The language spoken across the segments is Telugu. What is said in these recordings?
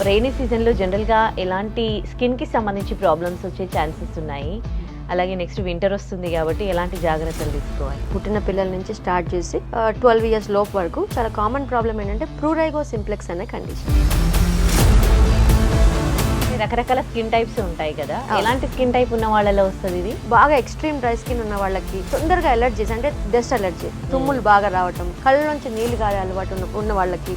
రెయినీ సీజన్లో జనరల్గా ఎలాంటి స్కిన్కి సంబంధించి ప్రాబ్లమ్స్ వచ్చే ఛాన్సెస్ ఉన్నాయి? అలాగే నెక్స్ట్ వింటర్ వస్తుంది కాబట్టి ఎలాంటి జాగ్రత్తలు తీసుకోవాలి? పుట్టిన పిల్లల నుంచి స్టార్ట్ చేసి 12 ఇయర్స్ లోపు వరకు చాలా కామన్ ప్రాబ్లం ఏంటంటే ప్రూరైగో సింప్లెక్స్ అనే కండిషన్. రకరకాల స్కిన్ టైప్స్ ఉంటాయి కదా, ఎలాంటి స్కిన్ టైప్ ఉన్న వాళ్ళలో వస్తుంది ఇది? బాగా ఎక్స్ట్రీమ్ డ్రై స్కిన్ ఉన్న వాళ్ళకి తొందరగా ఎలర్జీస్ అంటే డస్ట్ ఎలర్జీ, తుమ్ములు బాగా రావటం, కళ్ళ నుంచి నీళ్లు గారే అలవాటు ఉన్న వాళ్ళకి.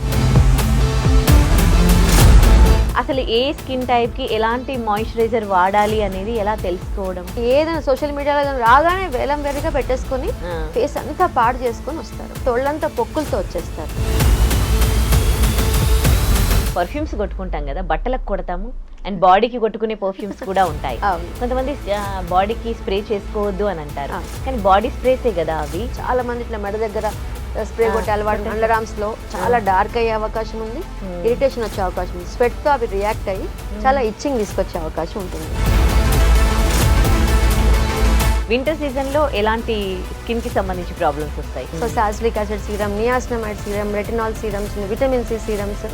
అసలు ఏ స్కిన్ టైప్కి ఎలాంటి మాయిశ్చరైజర్ వాడాలి అనేది ఎలా తెలుసుకోవడం? ఏదైనా సోషల్ మీడియాలో రాగానే వేలం వేరుగా పెట్టేసుకొని ఫేస్ అంతా పాడు చేసుకొని వస్తారు, తోళ్ళంతా పొక్కులతో వచ్చేస్తారు. పర్ఫ్యూమ్స్ కొట్టుకుంటాం కదా, బట్టలకు కొడతాము అండ్ బాడీకి కొట్టుకునే పర్ఫ్యూమ్స్ కూడా ఉంటాయి. కొంతమంది బాడీకి స్ప్రే చేసుకోవద్దు అని అంటారు, కానీ బాడీ స్ప్రేసే కదా అవి. చాలా మంది ఇట్లా మెడ దగ్గర స్ప్రే కొట్టే అలవాటు, అండర్ ఆర్మ్స్ లో చాలా డార్క్ అయ్యే అవకాశం ఉంది, ఇరిటేషన్ వచ్చే అవకాశం ఉంది, స్వెట్ తో అవి రియాక్ట్ అయ్యి చాలా ఇచ్చింగ్ తీసుకొచ్చే అవకాశం ఉంటుంది. వింటర్ సీజన్ లో ఎలాంటి స్కిన్ కి సంబంధించి ప్రాబ్లమ్స్ వస్తాయి? So salicylic acid serum, niacinamide serum, retinol serums, vitamin C serums.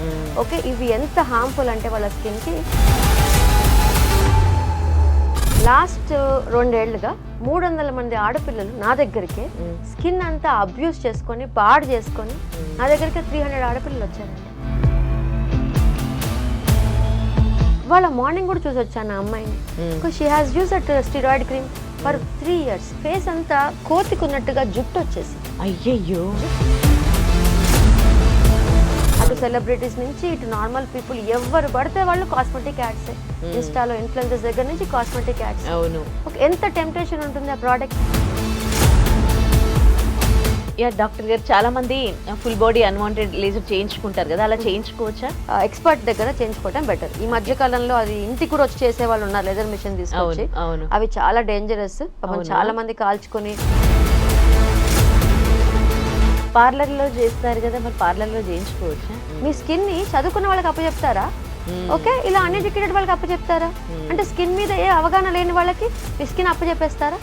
Okay, ఇవి ఎంత హార్మ్ఫుల్ అంటే వాళ్ళ స్కిన్ కి. లాస్ట్ 2 ఏళ్లుగా 300 మంది ఆడపిల్లలు నా దగ్గరికి స్కిన్ అంతా అబ్యూస్ చేసుకొని పాడు చేసుకొని నా దగ్గరికి 300 ఆడపిల్లలు వచ్చారండి. వాళ్ళ మార్నింగ్ కూడా చూసి వచ్చాను ఆ అమ్మాయిని. She has use at steroid cream for 3 years. Face అంతా కోతికున్నట్టుగా జుట్టు వచ్చేసి. అయ్యయ్యో. అటు సెలబ్రిటీస్ నుంచి ఇటు నార్మల్ పీపుల్ ఎవరు పడితే వాళ్ళు కాస్మెటిక్ యాడ్స్, ఇన్స్టాలో ఇన్ఫ్లుయెన్సర్స్ దగ్గర నుంచి కాస్మెటిక్ యాడ్స్. అవును, ఎంత టెంప్టేషన్ ఉంటుంది ఆ ప్రోడక్ట్. యా డాక్టర్ గారు, చాలా మంది ఫుల్ బాడీ అన్వాంటెడ్ లేజర్ చేయించుకుంటారు కదా, అలా చేయించుకోవచ్చా? ఎక్స్పర్ట్ దగ్గర చేయించుకోవడం బెటర్. ఈ మధ్య కాలంలో అది ఇంటికి కూడా వచ్చి చేసే వాళ్ళు ఉన్నారు, లేజర్ మిషన్ తీసుకొచ్చి. అవి చాలా డేంజరస్, చాలా మంది కాల్చుకొని. పార్లర్లో చేస్తారు కదా, మరి పార్లర్లో చేయించుకోవచ్చా? మీ స్కిన్ ని చదువుకున్న వాళ్ళకి అప్పచెప్తారా? ఓకే, ఇలా అన్ఎడ్యుకేటెడ్ వాళ్ళకి అప్పచెప్తారా? అంటే స్కిన్ మీద ఏ అవగాహన లేని వాళ్ళకి మీ స్కిన్ అప్పచెప్పేస్తారా?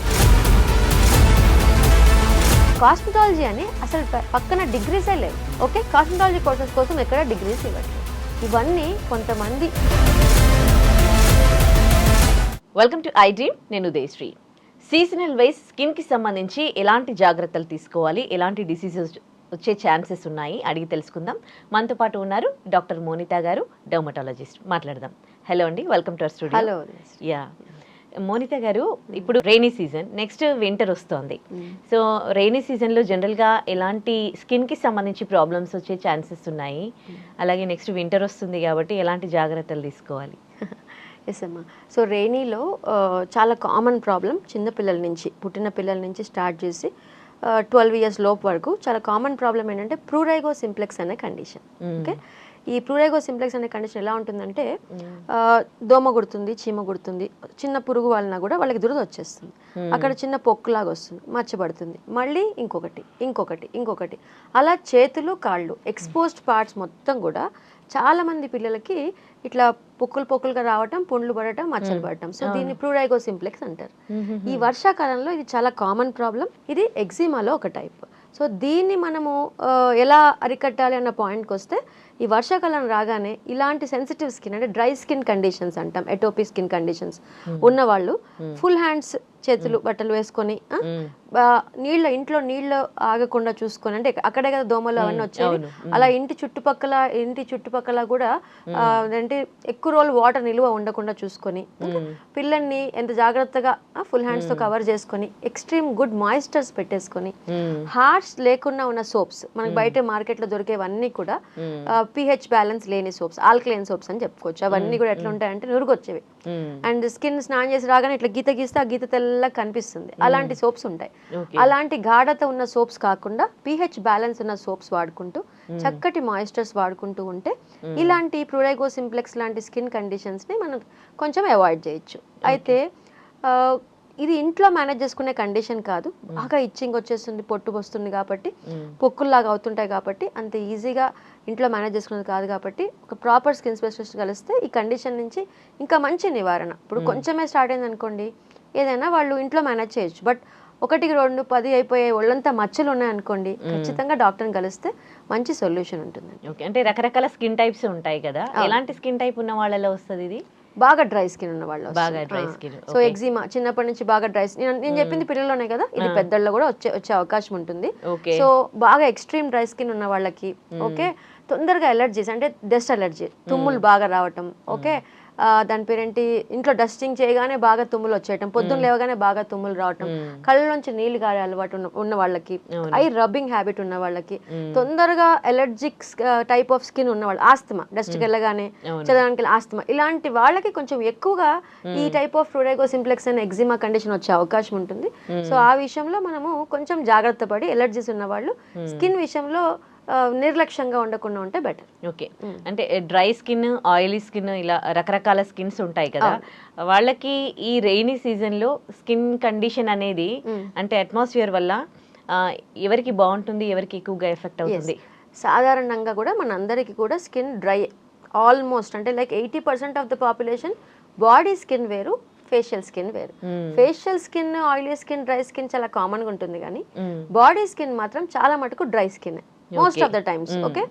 కాస్మెటాలజీ అని అసలు పక్కన డిగ్రీసే లేవు. ఓకే, కాస్మెటాలజీ కోర్సెస్ కోసం ఎక్కడ డిగ్రీస్ ఇవ్వట్లేదు. ఇవన్నీ కొంతమంది. వెల్కమ్ టు ఐ డ్రీమ్, నేను ఉదయశ్రీ. సీజనల్ వైజ్ స్కిన్కి సంబంధించి ఎలాంటి జాగ్రత్తలు తీసుకోవాలి, ఎలాంటి డిసీజెస్ వచ్చే ఛాన్సెస్ ఉన్నాయి అడిగి తెలుసుకుందాం. మనతో పాటు ఉన్నారు డాక్టర్ మోనితా గారు, డర్మటాలజిస్ట్. మాట్లాడదాం. హలో అండి, welcome to our studio. Hello. Yeah Monita గారు, ఇప్పుడు రెయినీ సీజన్, నెక్స్ట్ వింటర్ వస్తుంది. సో రెయినీ సీజన్లో జనరల్గా ఎలాంటి స్కిన్కి సంబంధించి ప్రాబ్లమ్స్ వచ్చే ఛాన్సెస్ ఉన్నాయి? అలాగే నెక్స్ట్ వింటర్ వస్తుంది కాబట్టి ఎలాంటి జాగ్రత్తలు తీసుకోవాలి? ఎస్ అమ్మా. సో రెయినీలో చాలా కామన్ ప్రాబ్లం, చిన్నపిల్లల నుంచి పుట్టిన పిల్లల నుంచి స్టార్ట్ చేసి 12 ఇయర్స్ లోపు వరకు చాలా కామన్ ప్రాబ్లం ఏంటంటే ప్రూరైగో సింప్లెక్స్ అనే కండిషన్. ఓకే, ఈ ప్రూరైగో సింప్లెక్స్ అనే కండిషన్ ఎలా ఉంటుందంటే దోమ గుడుతుంది, చీమ గుడుతుంది, చిన్న పురుగు వలన కూడా వాళ్ళకి దురద వచ్చేస్తుంది, అక్కడ చిన్న పొక్కులాగా వస్తుంది, మచ్చబడుతుంది, మళ్ళీ ఇంకొకటి ఇంకొకటి ఇంకొకటి, అలా చేతులు కాళ్ళు ఎక్స్పోజ్డ్ పార్ట్స్ మొత్తం కూడా చాలా మంది పిల్లలకి ఇట్లా పొక్కులుగా రావటం, పుండ్లు పడటం, మచ్చలు పడటం. సో దీన్ని ప్రూరైగో సింప్లెక్స్ అంటారు. ఈ వర్షాకాలంలో ఇది చాలా కామన్ ప్రాబ్లం. ఇది ఎగ్జిమాలో ఒక టైప్. సో దీన్ని మనము ఎలా అరికట్టాలి అన్న పాయింట్కి వస్తే, ఈ వర్షాకాలం రాగానే ఇలాంటి సెన్సిటివ్ స్కిన్ అంటే డ్రై స్కిన్ కండిషన్స్ అంటాం, ఎటోపీ స్కిన్ కండిషన్స్ ఉన్నవాళ్ళు ఫుల్ హ్యాండ్స్, చేతులు బట్టలు వేసుకొని ఇంట్లో నీళ్ళు ఆగకుండా చూసుకొని, అంటే అక్కడే కదా దోమలు అవన్నీ వచ్చేవి, అలా ఇంటి చుట్టుపక్కల కూడా అంటే ఎక్కువ రోజులు వాటర్ నిల్వ ఉండకుండా చూసుకొని, పిల్లల్ని ఎంత జాగ్రత్తగా ఫుల్ హ్యాండ్స్ తో కవర్ చేసుకొని, ఎక్స్ట్రీమ్ గుడ్ మాయిశ్చర్స్ పెట్టేసుకొని, హార్ష్ లేకుండా ఉన్న సోప్స్, మనకి బయట మార్కెట్ లో దొరికేవన్నీ కూడా pH బ్యాలెన్స్ లేని సోప్స్, ఆల్కలైన్ సోప్స్ అని చెప్పుకోవచ్చు. అవన్నీ కూడా ఎట్లా ఉంటాయంటే నురుగు వచ్చేవి, అండ్ స్కిన్ స్నానం చేసి రాగానే ఇట్లా గీస్తే ఆ గీత తెల్లగా కనిపిస్తుంది, అలాంటి సోప్స్ ఉంటాయి. అలాంటి గాఢత ఉన్న సోప్స్ కాకుండా pH బ్యాలెన్స్ ఉన్న సోప్స్ వాడుకుంటూ, చక్కటి మాయిశ్చర్స్ వాడుకుంటూ ఉంటే ఇలాంటి ప్రూరైగో సింప్లెక్స్ లాంటి స్కిన్ కండిషన్స్ ని మనం కొంచెం అవాయిడ్ చేయొచ్చు. అయితే ఇది ఇంట్లో మేనేజ్ చేసుకునే కండిషన్ కాదు, బాగా ఇచ్చింగ్ వచ్చేస్తుంది, పొట్టు వస్తుంది కాబట్టి, పొక్కుల్లాగా అవుతుంటాయి కాబట్టి, అంత ఈజీగా ఇంట్లో మేనేజ్ చేసుకునేది కాదు కాబట్టి, ఒక ప్రాపర్ స్కిన్ స్పెషలిస్ట్ కలిస్తే ఈ కండిషన్ నుంచి ఇంకా మంచి నివారణ. ఇప్పుడు కొంచెమే స్టార్ట్ అయింది అనుకోండి, ఏదైనా వాళ్ళు ఇంట్లో మేనేజ్ చేయొచ్చు. బట్ ఒకటికి 2 10 అయిపోయే ఒళ్ళంతా మచ్చలు ఉన్నాయనుకోండి, ఖచ్చితంగా డాక్టర్ని కలిస్తే మంచి సొల్యూషన్ ఉంటుంది. ఓకే, అంటే రకరకాల స్కిన్ టైప్స్ ఉంటాయి కదా, ఎలాంటి స్కిన్ టైప్ ఉన్న వాళ్ళలో వస్తుంది ఇది? బాగా డ్రై స్కిన్ ఉన్న వాళ్ళు, బాగా డ్రై స్కిన్. సో ఎగ్జిమా చిన్నప్పటి నుంచి బాగా డ్రై స్కిన్, నేను చెప్పింది పిల్లల్లోనే కదా, ఇది పెద్దల్లో కూడా వచ్చే అవకాశం ఉంటుంది. సో బాగా ఎక్స్ట్రీమ్ డ్రై స్కిన్ ఉన్న వాళ్ళకి ఓకే, తొందరగా ఎలర్జీస్ అంటే డస్ట్ అలర్జీ, తుమ్ములు బాగా రావటం, ఓకే దాని పేరేంటి, ఇంట్లో డస్టింగ్ చేయగానే బాగా తుమ్ములు వచ్చేయటం, పొద్దున్న లేవగానే బాగా తుమ్ములు రావటం, కళ్ళలోంచి నీళ్లు గారే అలవాటు ఉన్న వాళ్ళకి, ఐ రబ్బింగ్ హ్యాబిట్ ఉన్న వాళ్ళకి, తొందరగా ఎలర్జిక్ టైప్ ఆఫ్ స్కిన్ ఉన్న వాళ్ళు, ఆస్తమా, డస్ట్కి వెళ్ళగానే చదవడానికి ఆస్తమా, ఇలాంటి వాళ్ళకి కొంచెం ఎక్కువగా ఈ టైప్ ఆఫ్ ప్రురైగో సింప్లెక్స్ అనే ఎగ్జిమా కండిషన్ వచ్చే అవకాశం ఉంటుంది. సో ఆ విషయంలో మనము కొంచెం జాగ్రత్త పడి, ఎలర్జీస్ ఉన్న వాళ్ళు స్కిన్ విషయంలో నిర్లక్ష్యంగా ఉండకుండా ఉంటే బెటర్. ఓకే, అంటే డ్రై స్కిన్, ఆయిలీ స్కిన్, ఇలా రకరకాల స్కిన్స్ ఉంటాయి కదా, వాళ్ళకి ఈ రెయినీ సీజన్లో స్కిన్ కండిషన్ అనేది అంటే అట్మాస్ఫియర్ వల్ల ఎవరికి బాగుంటుంది, ఎవరికి ఎక్కువగా ఎఫెక్ట్ అవుతుంది? సాధారణంగా కూడా మనందరికీ కూడా స్కిన్ డ్రై ఆల్మోస్ట్, అంటే like 80% of the population body skin వేరు, ఫేషియల్ స్కిన్ వేరు. Facial skin, oily skin, dry skin చాలా కామన్ గా ఉంటుంది, కానీ బాడీ స్కిన్ మాత్రం చాలా మటుకు dry skin most of the times. Okay,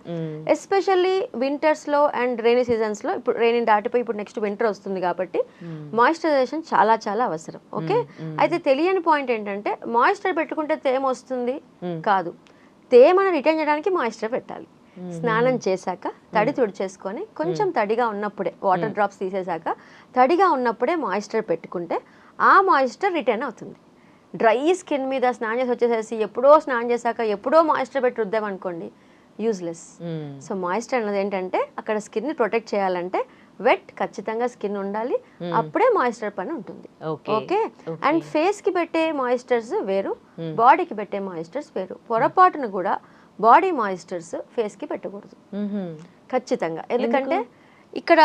especially winters లో అండ్ రైనీ సీజన్స్ లో, ఇప్పుడు రైనీ దాటిపోయి ఇప్పుడు నెక్స్ట్ వింటర్ వస్తుంది కాబట్టి మాయిశ్చరైజేషన్ చాలా చాలా అవసరం. ఓకే, అయితే తెలియని పాయింట్ ఏంటంటే మాయిశ్చర్ పెట్టుకుంటే తేమ వస్తుంది కాదు, తేమను రిటైన్ చేయడానికి మాయిశ్చర్ పెట్టాలి. స్నానం చేశాక తడి తుడిచేసుకొని కొంచెం తడిగా ఉన్నప్పుడే, వాటర్ డ్రాప్స్ తీసేశాక తడిగా ఉన్నప్పుడే మాయిశ్చర్ పెట్టుకుంటే ఆ మాయిశ్చర్ రిటైన్ అవుతుంది. డ్రై స్కిన్ మీద స్నానం చేసి వచ్చేసేసి ఎప్పుడో స్నానం చేశాక ఎప్పుడో మాయిశ్చర్ పెట్టి రుద్దామనుకోండి, యూజ్లెస్. సో మాయిశ్చర్ అన్నది ఏంటంటే అక్కడ స్కిన్ని ప్రొటెక్ట్ చేయాలంటే వెట్ ఖచ్చితంగా స్కిన్ ఉండాలి, అప్పుడే మాయిశ్చర్ పని ఉంటుంది. ఓకే, అండ్ ఫేస్ కి పెట్టే మాయిశ్చర్స్ వేరు, బాడీకి పెట్టే మాయిశ్చర్స్ వేరు. పొరపాటును కూడా బాడీ మాయిశ్చర్స్ ఫేస్ కి పెట్టకూడదు ఖచ్చితంగా, ఎందుకంటే ఇక్కడ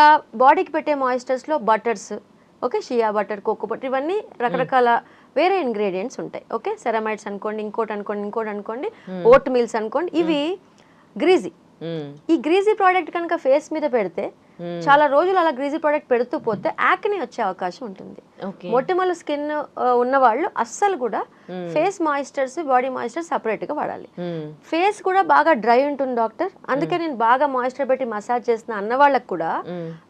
బాడీకి పెట్టే మాయిశ్చర్స్ లో butters, okay, shea butter, cocoa butter, ఇవన్నీ రకరకాల వేరే ఇంగ్రీడియంట్స్ ఉంటాయి. ఓకే, సెరమైడ్స్ అనుకోండి, ఇంకోటి అనుకోండి, ఓట్ మీల్స్ అనుకోండి, ఇవి గ్రీజీ. ఈ గ్రీజీ ప్రోడక్ట్ కనుక ఫేస్ మీద పెడితే చాలా రోజులు అలా గ్రీజీ ప్రోడక్ట్ పెడుతూ పోతే యాక్నే వచ్చే అవకాశం ఉంటుంది. మొటిమల స్కిన్ ఉన్న వాళ్ళు అస్సలు కూడా face moistures, body moisture separate గా వాడాలి. ఫేస్ కూడా బాగా డ్రై ఉంటుంది డాక్టర్, అందుకే నేను బాగా మాయిశ్చర్ పెట్టి మసాజ్ చేస్తున్నా అన్న వాళ్ళకి కూడా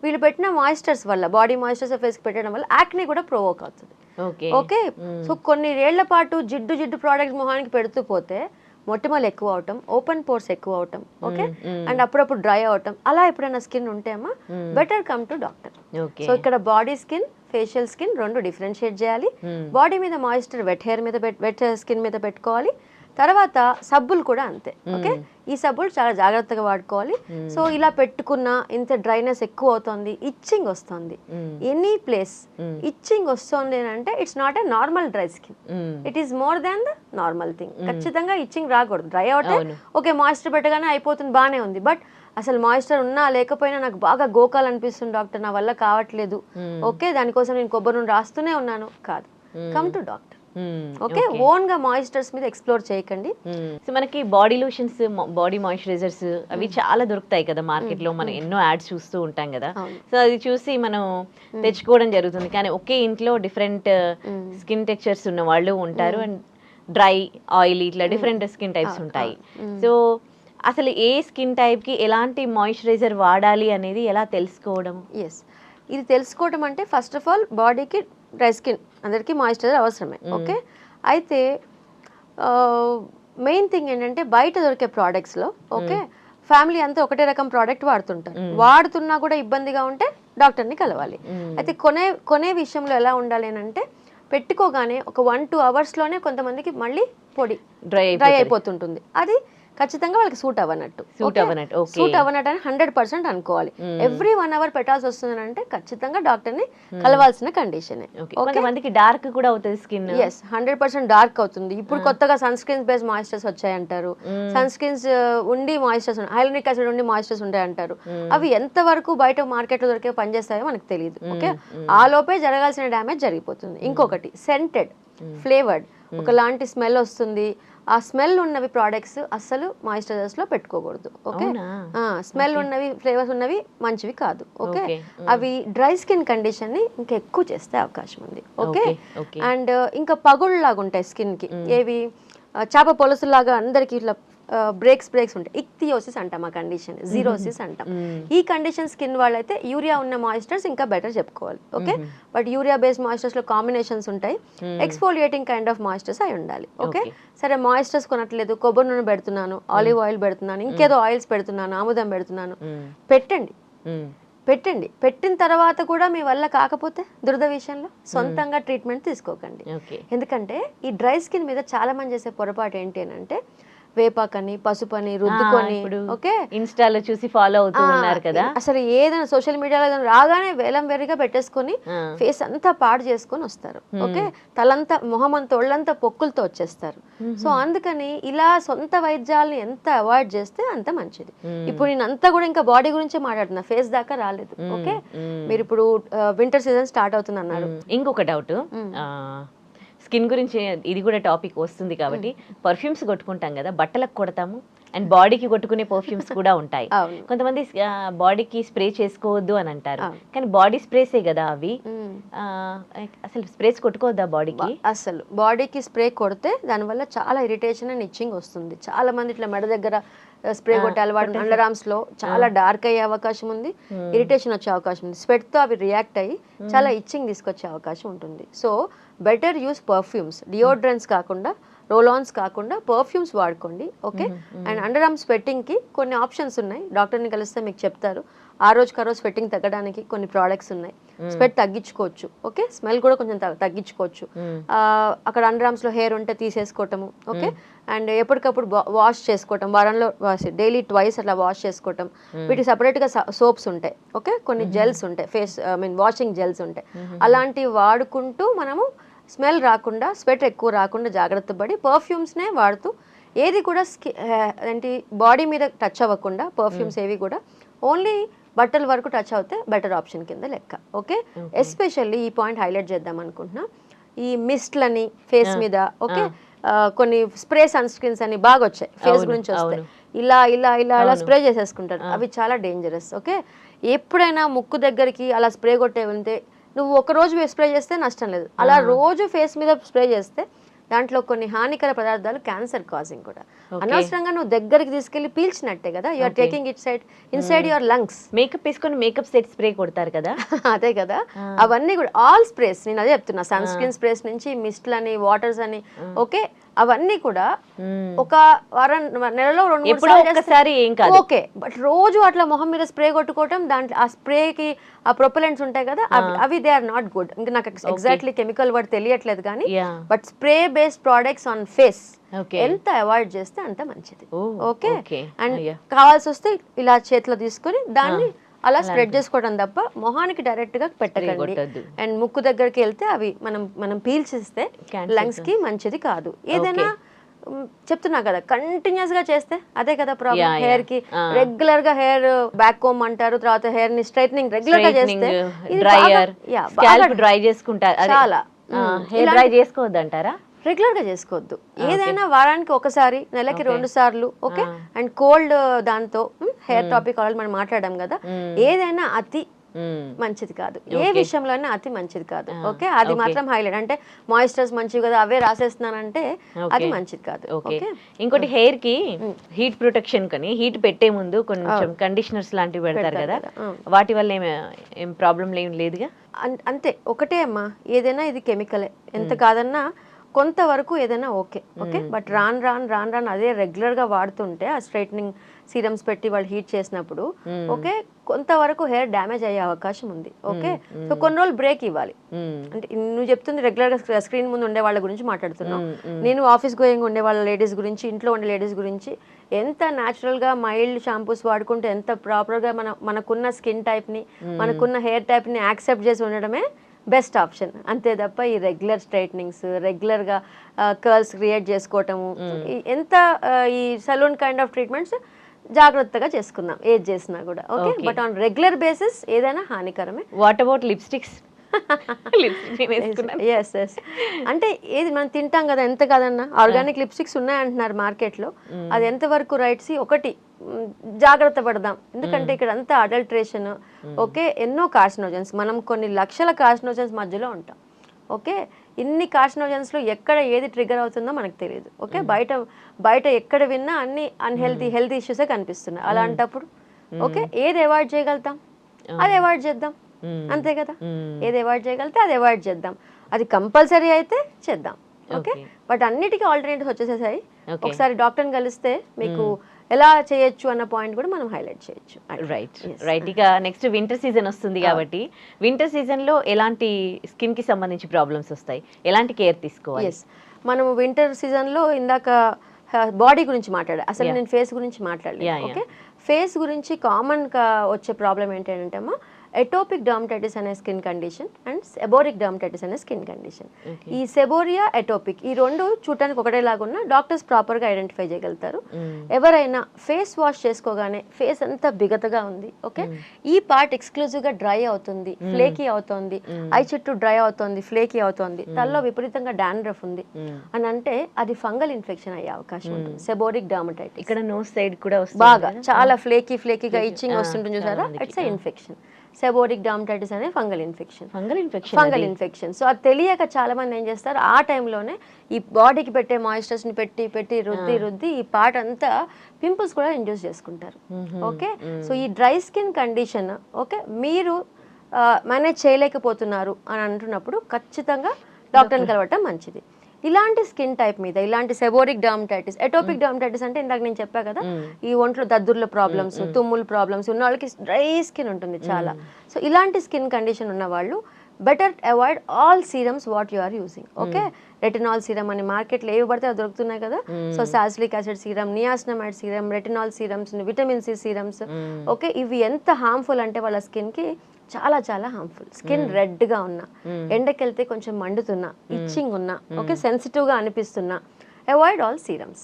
వీళ్ళు పెట్టిన మాయిశ్చర్స్ వల్ల, బాడీ మాయిశ్చర్స్ ఫేస్ కి పెట్టడం వల్ల యాక్నే కూడా ప్రొవోక్ అవుతుంది. ఓకే, సో కొన్ని ఏళ్ల పాటు జిడ్డు ప్రోడక్ట్ మొహానికి పెడుతూ పోతే మొటిమలు ఎక్కువ అవటం, ఓపెన్ పోర్స్ ఎక్కువ అవటం, ఓకే, అండ్ అప్పుడప్పుడు డ్రై అవటం, అలా ఎప్పుడైనా స్కిన్ ఉంటే అమ్మా better come to doctor. So ఇక్కడ బాడీ స్కిన్, ఫేషియల్ స్కిన్ రెండు డిఫరెన్షియేట్ చేయాలి. బాడీ మీద మాయిశ్చర్ వెట్ హెయిర్ మీద, వెట్ స్కిన్ మీద పెట్టుకోవాలి. తర్వాత సబ్బులు కూడా అంతే. ఓకే, ఈ సబ్బులు చాలా జాగ్రత్తగా వాడుకోవాలి. సో ఇలా పెట్టుకున్న ఇంత డ్రైనెస్ ఎక్కువ అవుతుంది, ఇచ్చింగ్ వస్తుంది, ఎనీ ప్లేస్ ఇచ్చింగ్ వస్తుంది అంటే it's not a normal dry skin, it is more than the normal thing. ఖచ్చితంగా ఇచ్చింగ్ రాకూడదు. డ్రై అవుతే ఓకే, మాయిశ్చర్ పెట్టగానే అయిపోతుంది, బాగానే ఉంది, బట్ అసలు మాయిశ్చర్ ఉన్నా లేకపోయినా నాకు బాగా గోకాలనిపిస్తుంది డాక్టర్, నా వల్ల కావట్లేదు, ఓకే, దానికోసం నేను కొబ్బరి నూనె రాస్తూనే ఉన్నాను, కాదు, come to doctor. Okay, own గా మాయిశ్చర్స్ మీద ఎక్స్ప్లోర్ చేయకండి. సో మనకి బాడీ లోషన్స్, బాడీ మాయిశ్చరైజర్స్ అవి చాలా దొరుకుతాయి కదా మార్కెట్ లో, మనం ఎన్నో యాడ్స్ చూస్తూ ఉంటాం కదా, సో అది చూసి మనం తెచ్చుకోవడం జరుగుతుంది. కానీ ఒకే ఇంట్లో డిఫరెంట్ స్కిన్ టెక్స్చర్స్ ఉన్న వాళ్ళు ఉంటారు, అండ్ డ్రై, ఆయిలీ, ఇట్లా డిఫరెంట్ స్కిన్ టైప్స్ ఉంటాయి. సో అసలు ఏ స్కిన్ టైప్ కి ఎలాంటి మాయిశ్చరైజర్ వాడాలి అనేది ఎలా తెలుసుకోవడం? ఇది తెలుసుకోవడం అంటే ఫస్ట్ ఆఫ్ ఆల్ బాడీకి డ్రై స్కిన్ అందరికీ మాయిశ్చరైజర్ అవసరమే. ఓకే, అయితే మెయిన్ థింగ్ ఏంటంటే బయట దొరికే ప్రోడక్ట్స్లో, ఓకే, ఫ్యామిలీ అంతా ఒకటే రకం ప్రోడక్ట్ వాడుతుంటారు, వాడుతున్నా కూడా ఇబ్బందిగా ఉంటే డాక్టర్ని కలవాలి. అయితే కొనే విషయంలో ఎలా ఉండాలి అంటే పెట్టుకోగానే ఒక 1-2 అవర్స్లోనే కొంతమందికి మళ్ళీ పొడి డ్రై అయిపోతుంటుంది, అది ఖచ్చితంగా వాళ్ళకి సూట్ అవ్వనట్టు అని 100% అనుకోవాలి. ఎవ్రీ 1 అవర్ పెట్టాల్సి వస్తుంది అంటే ఖచ్చితంగా డాక్టర్ ని కలవాల్సిన కండిషన్. డార్క్ కూడా అవుతుంది స్కిన్. 100% డార్క్ అవుతుంది. ఇప్పుడు కొత్తగా సన్ స్క్రీన్స్ బేస్డ్ మాయిశ్చర్స్ వచ్చాయంటారు, సన్ స్క్రీన్స్ ఉండి మాయిశ్చర్స్, హైలోనిక్ యాసిడ్ ఉండి మాయిశ్చర్స్ ఉంటాయంటారు. అవి ఎంత వరకు బయట మార్కెట్ లో దొరికే పనిచేస్తాయో మనకు తెలియదు. ఓకే, ఆ లోపే జరగాల్సిన డ్యామేజ్ జరిగిపోతుంది. ఇంకొకటి సెంటెడ్, ఫ్లేవర్డ్, ఒకలాంటి స్మెల్ వస్తుంది, ఆ స్మెల్ ఉన్నవి ప్రోడక్ట్స్ అస్సలు మాయిశ్చరైజర్స్ లో పెట్టుకోకూడదు. ఓకే, స్మెల్ ఉన్నవి ఫ్లేవర్స్ ఉన్నవి మంచివి కాదు. ఓకే, అవి డ్రై స్కిన్ కండిషన్ ని ఇంకా ఎక్కువ చేస్తే అవకాశం ఉంది. ఓకే, అండ్ ఇంకా పగుళ్ళు లాగా ఉంటాయి స్కిన్ కి, ఏవి చేప పొలుసులాగా అందరికి ఇట్లా బ్రేక్స్ ఉంటాయి. ఇక్తియోసిస్ అంటాం ఆ కండిషన్, జీరోసిస్ అంటాం. ఈ కండిషన్ స్కిన్ వాళ్ళైతే యూరియా ఉన్న మాయిశ్చర్స్ ఇంకా బెటర్ చెప్పుకోవాలి. Okay, but urea based moistures లో కాంబినేషన్స్ ఉంటాయి, ఎక్స్ఫోలియేటింగ్ కైండ్ ఆఫ్ మాయిశ్చర్స్ అయి ఉండాలి. ఓకే, సరే మాయిశ్చర్స్ కొనట్లేదు, కొబ్బరి నూనె పెడుతున్నాను, ఆలివ్ ఆయిల్ పెడుతున్నాను, ఇంకేదో ఆయిల్స్ పెడుతున్నాను, ఆముదం పెడుతున్నాను, పెట్టండి. పెట్టిన తర్వాత కూడా మీ వల్ల కాకపోతే దురద విషయంలో సొంతంగా ట్రీట్మెంట్ తీసుకోకండి. ఎందుకంటే ఈ డ్రై స్కిన్ మీద చాలా మంది చేసే పొరపాటు ఏంటి అని అంటే వేపాకని పసుపని రుద్దుకొని, ఓకే, ఇన్స్టాలో చూసి ఫాలో అవుతూ ఉన్నారు కదా, అసలు ఏదైనా సోషల్ మీడియాలో రాగానే వేలం వెరిగా పెట్టేసుకొని ఫేస్ అంతా పాడు చేసుకొని వస్తారు. ఓకే, తలంతా మొహం అంతా ఒళ్ళంతా పొక్కులతో వచ్చేస్తారు. సో అందుకని ఇలా సొంత వైద్యాలను ఎంత అవాయిడ్ చేస్తే అంత మంచిది. ఇప్పుడు నేను అంతా కూడా ఇంకా బాడీ గురించే మాట్లాడుతున్నా, ఫేస్ దాకా రాలేదు. ఓకే, మీరు ఇప్పుడు వింటర్ సీజన్ స్టార్ట్ అవుతుంది అన్నారు. ఇంకొక డౌట్, స్కిన్ గురించి ఇది కూడా టాపిక్ వస్తుంది కాబట్టి, పర్ఫ్యూమ్స్ కొట్టుకుంటాం కదా, బట్టలకు కొడతాము అండ్ బాడీకి కొట్టుకునే పర్ఫ్యూమ్స్ కూడా ఉంటాయి. కొంతమంది బాడీకి స్ప్రే చేసుకోవద్దు అని అంటారు, కానీ బాడీ స్ప్రేసే కదా అవి, అసలు స్ప్రేస్ కొట్టుకోవద్దా బాడీకి? అసలు బాడీకి స్ప్రే కొడితే దానివల్ల చాలా ఇరిటేషన్ అండ్ ఇచ్చింగ్ వస్తుంది. చాలా మంది ఇట్లా మెడ దగ్గర స్ప్రే కొట్టే అలవాటు, అండర్ ఆర్మ్స్ లో చాలా డార్క్ అయ్యే అవకాశం ఉంది, ఇరిటేషన్ వచ్చే అవకాశం ఉంది, స్వెట్ తో అవి రియాక్ట్ అయ్యి చాలా ఇచ్చింగ్ తీసుకొచ్చే అవకాశం ఉంటుంది. So better use perfumes, deodorants కాకుండా, రోల్-ఆన్స్ కాకుండా పర్ఫ్యూమ్స్ వాడుకోండి. Okay, and under arm sweating కి కొన్ని ఆప్షన్స్ ఉన్నాయి, డాక్టర్ని కలిస్తే మీకు చెప్తారు. ఆ రోజుకి ఆ రోజు స్వెట్టింగ్ తగ్గడానికి కొన్ని ప్రోడక్ట్స్ ఉన్నాయి, స్వెట్ తగ్గించుకోవచ్చు. ఓకే, స్మెల్ కూడా కొంచెం తగ్గించుకోవచ్చు. అక్కడ అండర్ ఆర్మ్స్ లో హెయిర్ ఉంటే తీసేసుకోవటము. ఓకే, అండ్ ఎప్పటికప్పుడు వాష్ చేసుకోవటం, వారంలో డైలీ ట్వైస్ అట్లా వాష్ చేసుకోవటం. వీటికి సపరేట్ గా సోప్స్ ఉంటాయి. ఓకే, కొన్ని జెల్స్ ఉంటాయి, ఫేస్ వాషింగ్ జెల్స్ ఉంటాయి. అలాంటివి వాడుకుంటూ మనము స్మెల్ రాకుండా, స్వెట్ ఎక్కువ రాకుండా జాగ్రత్త పడి పర్ఫ్యూమ్స్నే వాడుతూ, ఏది కూడా ఏంటి బాడీ మీద టచ్ అవ్వకుండా పర్ఫ్యూమ్స్ ఏవి కూడా ఓన్లీ బట్టల వరకు టచ్ అవుతే బెటర్ ఆప్షన్ కింద లెక్క. ఓకే, ఎస్పెషల్లీ ఈ పాయింట్ హైలైట్ చేద్దాం అనుకుంటున్నా, ఈ మిస్ట్లని ఫేస్ మీద, ఓకే, కొన్ని స్ప్రే సన్ స్క్రీన్స్ అని బాగా వచ్చాయి, ఫేస్ గురించి వస్తాయి, ఇలా ఇలా ఇలా ఇలా స్ప్రే చేసేసుకుంటారు, అవి చాలా డేంజరస్. ఓకే, ఎప్పుడైనా ముక్కు దగ్గరికి అలా స్ప్రే కొట్టే ఉంటే నువ్వు ఒక రోజు స్ప్రే చేస్తే నష్టం లేదు, అలా రోజు ఫేస్ మీద స్ప్రే చేస్తే దాంట్లో కొన్ని హానికర పదార్థాలు క్యాన్సర్ కాజింగ్ కూడా. అనవసరంగా నువ్వు దగ్గరికి తీసుకెళ్లి పీల్చినట్టే కదా, you are taking it side inside your lungs. Makeup వేసుకొని మేకప్ సెట్ స్ప్రే కొడతారు కదా, అదే కదా, అవన్నీ కూడా ఆల్ స్ప్రేస్, నేను అదే చెప్తున్నా, సన్ స్క్రీన్ స్ప్రేస్ నుంచి మిస్ట్లని, వాటర్స్ అని. ఓకే, అవన్నీ కూడా ఒక వారం నెలలో 2-3 సార్లు ఏం కాదు. ఓకే, బట్ రోజు అట్లా మొహం మీద స్ప్రే కొట్టుకోవటం, దాంట్లో ఆ స్ప్రేకి ఆ ప్రొపెలెంట్స్ ఉంటాయి కదా, అవి దే ఆర్ నాట్ గుడ్. ఇంకా నాకు ఎగ్జాక్ట్లీ కెమికల్ వర్డ్ తెలియట్లేదు కానీ, but spray based products on face ఎంత అవాయిడ్ చేస్తే అంత మంచిది. ఓకే, అండ్ కావాల్సి వస్తే ఇలా చేతిలో తీసుకొని దాన్ని అలా స్ప్రెడ్ చేసుకోవడం తప్ప మొహానికి డైరెక్ట్ గా పెట్టకండి. అండ్ ముక్కు దగ్గరికి వెళ్తే అవి మనం పీల్చిస్తే లంగ్స్ కి మంచిది కాదు. ఏదైనా చెప్తున్నా కదా, కంటిన్యూస్ గా చేస్తే అదే కదా ప్రాబ్లం. హెయిర్ కి రెగ్యులర్ గా హెయిర్ బ్యాక్ కోమ్ అంటారు, తర్వాత హెయిర్ ని స్ట్రైట్నింగ్ రెగ్యులర్ గా చేస్తే డ్రై చేసుకుంటారు, చాలా డ్రై చేసుకోవద్దు అంటారా? రెగ్యులర్ గా చేసుకోవద్దు, ఏదైనా వారానికి ఒకసారి, నెలకి 2 సార్లు. ఓకే, అండ్ కోల్డ్ దాంతో హెయిర్ టాపిక్ ఆల్రెడీ మనం మాట్లాడాం కదా, ఏదైనా అతి మంచిది కాదు, ఏ విషయంలోనే అతి మంచిది కాదు. ఓకే, అది మాత్రం హైలైట్. అంటే మాయిశ్చర్స్ మంచివి కదా అవే రాసేస్తున్నానంటే అది మంచిది కాదు. ఓకే, ఇంకోటి హెయిర్ కి హీట్ ప్రొటెక్షన్ కని హీట్ పెట్టే ముందు కొంచెం కండిషనర్స్ లాంటివి పెడతారు కదా, వాటి వల్ల ఏం ప్రాబ్లం ఏం లేదుగా? అంతే, ఒకటే అమ్మా, ఏదైనా ఇది కెమికలే, ఎంత కాదన్నా కొంతవరకు ఏదైనా ఓకే. ఓకే, బట్ రాను అదే రెగ్యులర్ గా వాడుతుంటే ఆ స్ట్రైట్నింగ్ సీరమ్స్ పెట్టి వాళ్ళు హీట్ చేసినప్పుడు ఓకే కొంతవరకు హెయిర్ డ్యామేజ్ అయ్యే అవకాశం ఉంది. ఓకే, సో కొన్ని రోజులు బ్రేక్ ఇవ్వాలి. అంటే నువ్వు చెప్తుంది రెగ్యులర్ గా స్క్రీన్ ముందు ఉండే వాళ్ళ గురించి మాట్లాడుతున్నావు, నేను ఆఫీస్ గోయింగ్ ఉండే వాళ్ళ లేడీస్ గురించి, ఇంట్లో ఉండే లేడీస్ గురించి. ఎంత న్యాచురల్ గా మైల్డ్ షాంపూస్ వాడుకుంటే, ఎంత ప్రాపర్ గా మనకున్న స్కిన్ టైప్ ని, మనకున్న హెయిర్ టైప్ ని యాక్సెప్ట్ చేసి ఉండడమే బెస్ట్ ఆప్షన్. అంతే తప్ప ఈ రెగ్యులర్ స్ట్రైట్నింగ్స్, రెగ్యులర్గా కర్ల్స్ క్రియేట్ చేసుకోవటము, ఎంత ఈ సలూన్ కైండ్ ఆఫ్ ట్రీట్మెంట్స్ జాగ్రత్తగా చేసుకుందాం ఏది చేసినా కూడా. Okay, but on regular basis ఏదైనా హానికరమే. What about lipsticks? లిప్స్టిక్ వేసుకున్నాను. ఎస్ ఎస్ అంటే ఏది మనం తింటాం కదా, ఎంత కాదన్నా ఆర్గానిక్ లిప్స్టిక్స్ ఉన్నాయంటున్నారు మార్కెట్లో. అది ఎంతవరకు రైట్స్ ఒకటి జాగ్రత్త పడదాం, ఎందుకంటే ఇక్కడ అంతా అడల్ట్రేషన్. ఓకే, ఎన్నో కార్సినోజన్స్, మనం కొన్ని లక్షల కార్సినోజన్స్ మధ్యలో ఉంటాం. ఓకే, ఇన్ని కార్సినోజన్స్లో ఎక్కడ ఏది ట్రిగర్ అవుతుందో మనకు తెలియదు. ఓకే, బయట ఎక్కడ విన్నా అన్ని హెల్త్ ఇష్యూసే కనిపిస్తున్నాయి. అలాంటప్పుడు ఓకే, ఏది అవాయిడ్ చేయగలుగుతాం అది అవాయిడ్ చేద్దాం, అంతే కదా. ఏది అవాయిడ్ చేయగలిగితే అది అవాయిడ్ చేద్దాం, అది కంపల్సరీ అయితే చేద్దాం. ఓకే, బట్ అన్నిటికీ ఆల్టర్నేటివ్స్ వచ్చేసేసాయి. ఒకసారి డాక్టర్ని కలిస్తే మీకు ఎలా చేయొచ్చు అన్న పాయింట్ కూడా మనం హైలైట్ చేయొచ్చు. రైట్. ఇక నెక్స్ట్ వింటర్ సీజన్ వస్తుంది కాబట్టి వింటర్ సీజన్ లో ఎలాంటి స్కిన్ కి సంబంధించి ప్రాబ్లమ్స్ వస్తాయి, ఎలాంటి కేర్ తీసుకోవాలి? ఎస్, మనం వింటర్ సీజన్లో ఇందాక బాడీ గురించి మాట్లాడా, అసలు నేను ఫేస్ గురించి మాట్లాడలేదు. ఓకే, ఫేస్ గురించి కామన్గా వచ్చే ప్రాబ్లం ఏంటంటే అమ్మా, ఎటోపిక్ డర్మటైటిస్ అనే skin condition and seborrhoeic dermatitis అనే స్కిన్ కండిషన్. ఈ సెబోరియా, ఎటోపిక్ ఈ రెండు చూడటానికి ఒకటేలాగా ఉన్న డాక్టర్స్ ప్రాపర్గా ఐడెంటిఫై చేయగలుగుతారు. ఎవరైనా ఫేస్ వాష్ చేసుకోగానే ఫేస్ అంతా బిగతగా ఉంది, ఓకే, ఈ పార్ట్ ఎక్స్క్లూజివ్గా డ్రై అవుతుంది, ఫ్లేకీ అవుతుంది, ఐ చుట్టూ డ్రై అవుతుంది, ఫ్లేకీ అవుతుంది, తలలో విపరీతంగా డాండ్రఫ్ ఉంది అని అంటే అది ఫంగల్ ఇన్ఫెక్షన్ అయ్యే అవకాశం ఉంటుంది. సెబోరిక్ డర్మటైటిస్ ఇక్కడ నోస్ సైడ్ కూడా బాగా చాలా ఫ్లేకీగా ఇచ్చింగ్ వస్తుంటుంది చూసారా, it's a infection. Seborrhoeic dermatitis అనే ఫంగల్ ఇన్ఫెక్షన్. సో అది తెలియక చాలా మంది ఏం చేస్తారు, ఆ టైంలోనే ఈ బాడీకి పెట్టే మాయిశ్చర్స్ని పెట్టి రుద్ది ఈ పార్ట్ అంతా పింపుల్స్ కూడా ఇండ్యూస్ చేసుకుంటారు. ఓకే, సో ఈ డ్రై స్కిన్ కండిషన్ ఓకే మీరు మేనేజ్ చేయలేకపోతున్నారు అని అంటున్నప్పుడు ఖచ్చితంగా డాక్టర్ని కలవటం మంచిది. ఇలాంటి స్కిన్ టైప్ మీద, ఇలాంటి సెబోరిక్ డర్మటైటిస్, ఎటోపిక్ డర్మటైటిస్ అంటే ఇందాక నేను చెప్పా కదా, ఈ ఒంట్లో దద్దుర్ల ప్రాబ్లమ్స్, తుమ్ముల ప్రాబ్లమ్స్ ఉన్న వాళ్ళకి డ్రై స్కిన్ ఉంటుంది చాలా. సో ఇలాంటి స్కిన్ కండిషన్ ఉన్న వాళ్ళు better avoid all serums what you are using. Okay, retinol serum అని మార్కెట్లో ఏవి పడితే అది దొరుకుతున్నాయి కదా. So salicylic acid serum, niacinamide serum, retinol serums, vitamin C serums. Okay, ఇవి ఎంత హార్మ్ఫుల్ అంటే వాళ్ళ స్కిన్కి చాలా చాలా హార్మ్ఫుల్. స్కిన్ రెడ్గా ఉన్నా, ఎండకెళ్తే కొంచెం మండుతున్నా, ఇచ్చింగ్ ఉన్నా, ఓకే సెన్సిటివ్గా అనిపిస్తున్నా, అవాయిడ్ ఆల్ సీరమ్స్.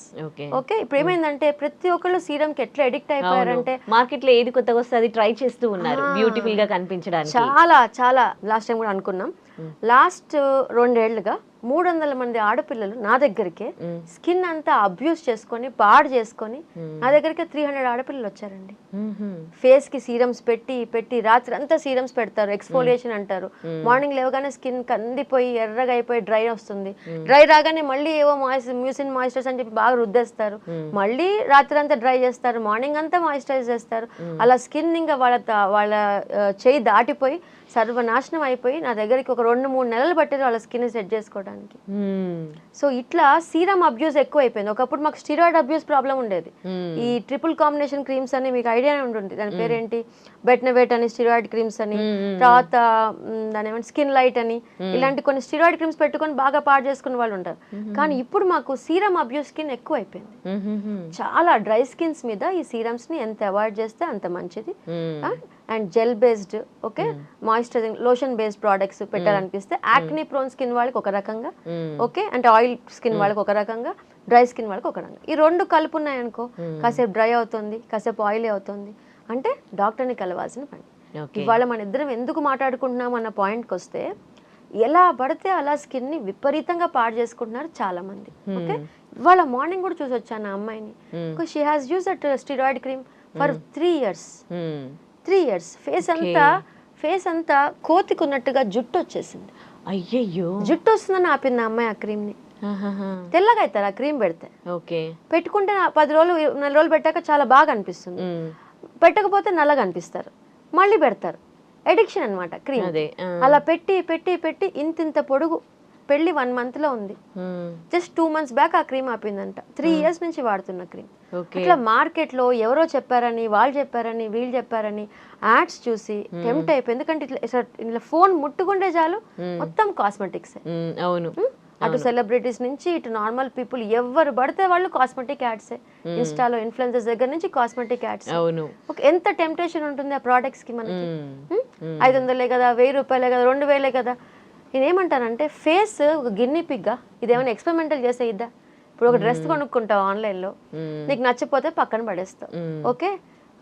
ఓకే, ఇప్పుడు ఏమైందంటే ప్రతి ఒక్కళ్ళు సీరంకి ఎట్లా అడిక్ట్ అయిపోయారంటే మార్కెట్ లో ఏది కొత్తగా వస్తే అది ట్రై చేస్తూ ఉన్నారు బ్యూటిఫుల్ గా కనిపించడానికి. చాలా లాస్ట్ టైం కూడా అనుకున్నాం, లాస్ట్ 2 ఏళ్లుగా 300 మంది ఆడపిల్లలు నా దగ్గరికే స్కిన్ అంతా అబ్యూస్ చేసుకొని పాడు చేసుకొని నా దగ్గరికి 300 ఆడపిల్లలు వచ్చారండి. ఫేస్ కి సీరమ్స్ పెట్టి రాత్రి అంతా సీరమ్స్ పెడతారు, ఎక్స్ఫోలియేషన్ అంటారు. మార్నింగ్ లేవగానే స్కిన్ కందిపోయి ఎర్రగా అయిపోయి డ్రై వస్తుంది. డ్రై రాగానే మళ్ళీ ఏవో మ్యూసిన్ మాయిశ్చరైజ్ అని చెప్పి బాగా రుద్దేస్తారు, మళ్ళీ రాత్రి అంతా డ్రై చేస్తారు, మార్నింగ్ అంతా మాయిశ్చరైజ్ చేస్తారు. అలా స్కిన్ ఇంకా వాళ్ళ చేయి దాటిపోయి సర్వనాశనం అయిపోయి నా దగ్గరికి ఒక 2-3 నెలలు పట్టేది వాళ్ళ స్కిన్ సెట్ చేసుకోవడానికి. సో ఇట్లా సీరం అబ్యూస్ ఎక్కువ అయిపోయింది. ఒకప్పుడు మాకు స్టిరాయిడ్ అబ్యూస్ ప్రాబ్లం ఉండేది. ఈ ట్రిపుల్ కాంబినేషన్ క్రీమ్స్ అని మీకు ఐడియానే ఉంటుంది, దాని పేరేంటి, బెట్నవేట్ అని స్టిరాయిడ్ క్రీమ్స్ అని, తర్వాత దాని ఏమంటే స్కిన్ లైట్ అని, ఇలాంటి కొన్ని స్టిరాయిడ్ క్రీమ్స్ పెట్టుకొని బాగా పాడు చేసుకునే వాళ్ళు ఉంటారు. కానీ ఇప్పుడు మాకు సీరం అబ్యూస్ స్కిన్ ఎక్కువ అయిపోయింది. చాలా డ్రై స్కిన్స్ మీద ఈ సీరమ్స్ ని ఎంత అవాయిడ్ చేస్తే అంత మంచిది. And gel based okay moisturising lotion based products పెట్టాలనిపిస్తే యాక్నీ ప్రోన్ స్కిన్ వాళ్ళకి ఒక రకంగా, ఓకే అంటే ఆయిల్ స్కిన్ వాళ్ళకి ఒక రకంగా, డ్రై స్కిన్ వాళ్ళకి ఒక రకంగా. ఈ రెండు కలుపు ఉన్నాయనుకో, కాసేపు డ్రై అవుతుంది, కాసేపు ఆయిలీ అవుతుంది అంటే డాక్టర్ని కలవాల్సిన పని. ఇవాళ మన ఇద్దరం ఎందుకు మాట్లాడుకుంటున్నాం అన్న పాయింట్కి వస్తే, ఎలా పడితే అలా స్కిన్ని విపరీతంగా పాడు చేసుకుంటున్నారు చాలా మంది. ఓకే, ఇవాళ మార్నింగ్ కూడా చూసి వచ్చాను ఆ అమ్మాయిని, she has use that steroid cream for 3 years. 3 years face అంతా కోతికున్నట్టుగా జుట్టు వచ్చేసింది. అయ్యయ్యో, జుట్టు వస్తుందని ఆపింది ఆ అమ్మాయి ఆ క్రీమ్ ని. తెల్లగా అవుతారు ఆ క్రీమ్ పెడితే. పెట్టుకుంటే 10 రోజులు 4 రోజులు పెట్టాక చాలా బాగా అనిపిస్తుంది, పెట్టకపోతే నల్లగా అనిపిస్తారు, మళ్ళీ పెడతారు. ఎడిక్షన్ అనమాట క్రీమ్. అలా పెట్టి ఇంత పొడుగు పెళ్లి 1 month లో ఉంది, జస్ట్ 2 months బ్యాక్ ఆ క్రీమ్ ఆపిందంట. 3 years నుంచి వాడుతున్న క్రీమ్. ఇట్లా మార్కెట్ లో ఎవరో చెప్పారని, వాళ్ళు చెప్పారని, వీళ్ళు చెప్పారని యాడ్స్ చూసి టెంప్ట్ అయిపోయి, ఎందుకంటే ఇట్లా ఫోన్ ముట్టుకుంటే చాలు మొత్తం కాస్మెటిక్స్. అవును, అటు సెలబ్రిటీస్ నుంచి ఇటు నార్మల్ పీపుల్ ఎవరు పడితే వాళ్ళు కాస్మెటిక్ యాడ్స్. ఇన్స్టాలో ఇన్ఫ్లుయెన్సర్స్ దగ్గర నుంచి కాస్మెటిక్ యాడ్స్. ఎంత టెంప్టేషన్ ఉంటుంది ఆ ప్రోడక్ట్స్ కి మనకి. 500 కదా, 1000 రూపాయలే కదా, 2000 కదా. నేనేమంటానంటే ఫేస్ ఒక గిన్నీ పిగ్గా, ఇదేమైనా ఎక్స్పెరిమెంటల్ చేసే ఇద్దా. ఇప్పుడు ఒక డ్రెస్ కొనుక్కుంటావు ఆన్లైన్లో, నీకు నచ్చపోతే పక్కన పడేస్తావు. ఓకే,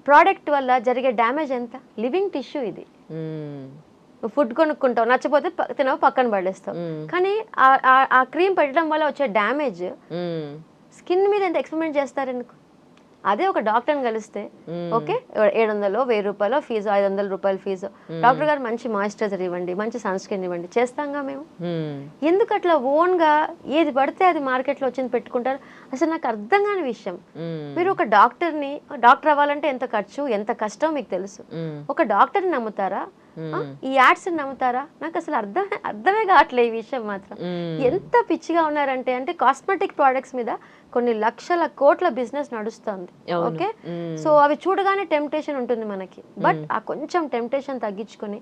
ప్రోడక్ట్ వల్ల జరిగే డ్యామేజ్ ఎంత, లివింగ్ టిష్యూ ఇది. నువ్వు ఫుడ్ కొనుక్కుంటావు, నచ్చపోతే తినవు, పక్కన పడేస్తావు. కానీ ఆ క్రీమ్ పెట్టడం వల్ల వచ్చే డ్యామేజ్ స్కిన్ మీద ఎంత ఎక్స్పెరిమెంట్ చేస్తారు ఎందుకు? అదే ఒక డాక్టర్ని కలిస్తే ఓకే 700 1000 రూపాయలు ఫీజు, 500 రూపాయలు ఫీజు, డాక్టర్ గారు మంచి మాయిశ్చరైజర్ ఇవ్వండి, మంచి సన్ స్క్రీన్ ఇవ్వండి, చేస్తాంగా మేము. ఎందుకు అట్లా ఓన్గా ఏది పడితే అది మార్కెట్లో వచ్చింది పెట్టుకుంటారు? అసలు నాకు అర్థం కాని విషయం. మీరు ఒక డాక్టర్ అవ్వాలంటే ఎంత ఖర్చు, ఎంత కష్టం మీకు తెలుసు. ఒక డాక్టర్ని నమ్ముతారా? ఈ యాడ్స్ నమ్ముతారా? నాకు అసలు అర్థమే కావట్లేదు ఈ విషయం మాత్రం. ఎంత పిచ్చిగా ఉన్నారంటే కాస్మెటిక్ ప్రోడక్ట్స్ మీద కొన్ని లక్షల కోట్ల బిజినెస్ నడుస్తుంది. ఓకే, సో అవి చూడగానే టెంప్టేషన్ ఉంటుంది మనకి. బట్ ఆ కొంచెం టెంప్టేషన్ తగ్గించుకొని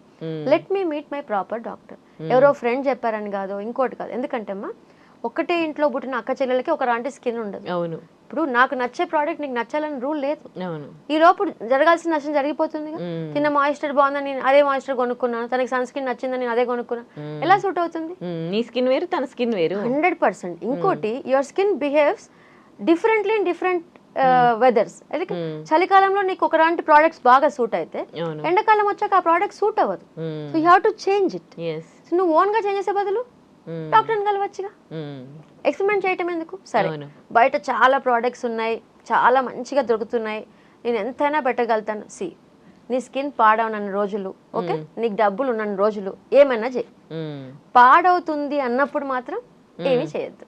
let me meet my proper doctor. ఎవరో ఫ్రెండ్ చెప్పారని కాదు, ఇంకోటి కాదు. ఎందుకంటే అమ్మా ఒకటే ఇంట్లో పుట్టిన అక్క చెల్లెలకి ఒక లాంటి స్కిన్ ఉండదు. అవును, ఇప్పుడు నాకు నచ్చే ప్రోడక్ట్ నీకు నచ్చాలని రూల్ లేదు. ఈ లోపు జరగాల్సిన నష్టం జరిగిపోతుంది. తిన్న మాయిశ్చర్ బాగుందని నేను అదే మాయిశ్చర్ కొనుక్కున్నాను, తనకి సన్ స్కిన్ నచ్చిందని నేను అదే కొనుక్కున్నాను, ఎలా సూట్ అవుతుంది? నీ స్కిన్ వేరు, తన స్కిన్ వేరు 100%. ఇంకోటి your skin behaves differently in different weathers. చలికాలంలో నీకు ఒకలాంటి ప్రోడక్ట్స్ బాగా సూట్ అయితే ఎండాకాలం వచ్చాక ఆ ప్రోడక్ట్ సూట్ అవ్వదు. So you have to change it. నువ్వు ఓన్ గా చేంజ్ చేసే బదులు డాక్టర్ని కలవచ్చుగా, ఎక్స్పెరిమెంట్ చేయటం ఎందుకు? సరే, బయట చాలా ప్రోడక్ట్స్ ఉన్నాయి, చాలా మంచిగా దొరుకుతున్నాయి, నేను ఎంతైనా పెట్టగలుగుతాను. నీ స్కిన్ పాడవునన్న రోజులు, ఓకే, నీకు డబ్బులు ఉన్న రోజులు ఏమైనా చేయి. పాడవుతుంది అన్నప్పుడు మాత్రం ఏమీ చేయొద్దు.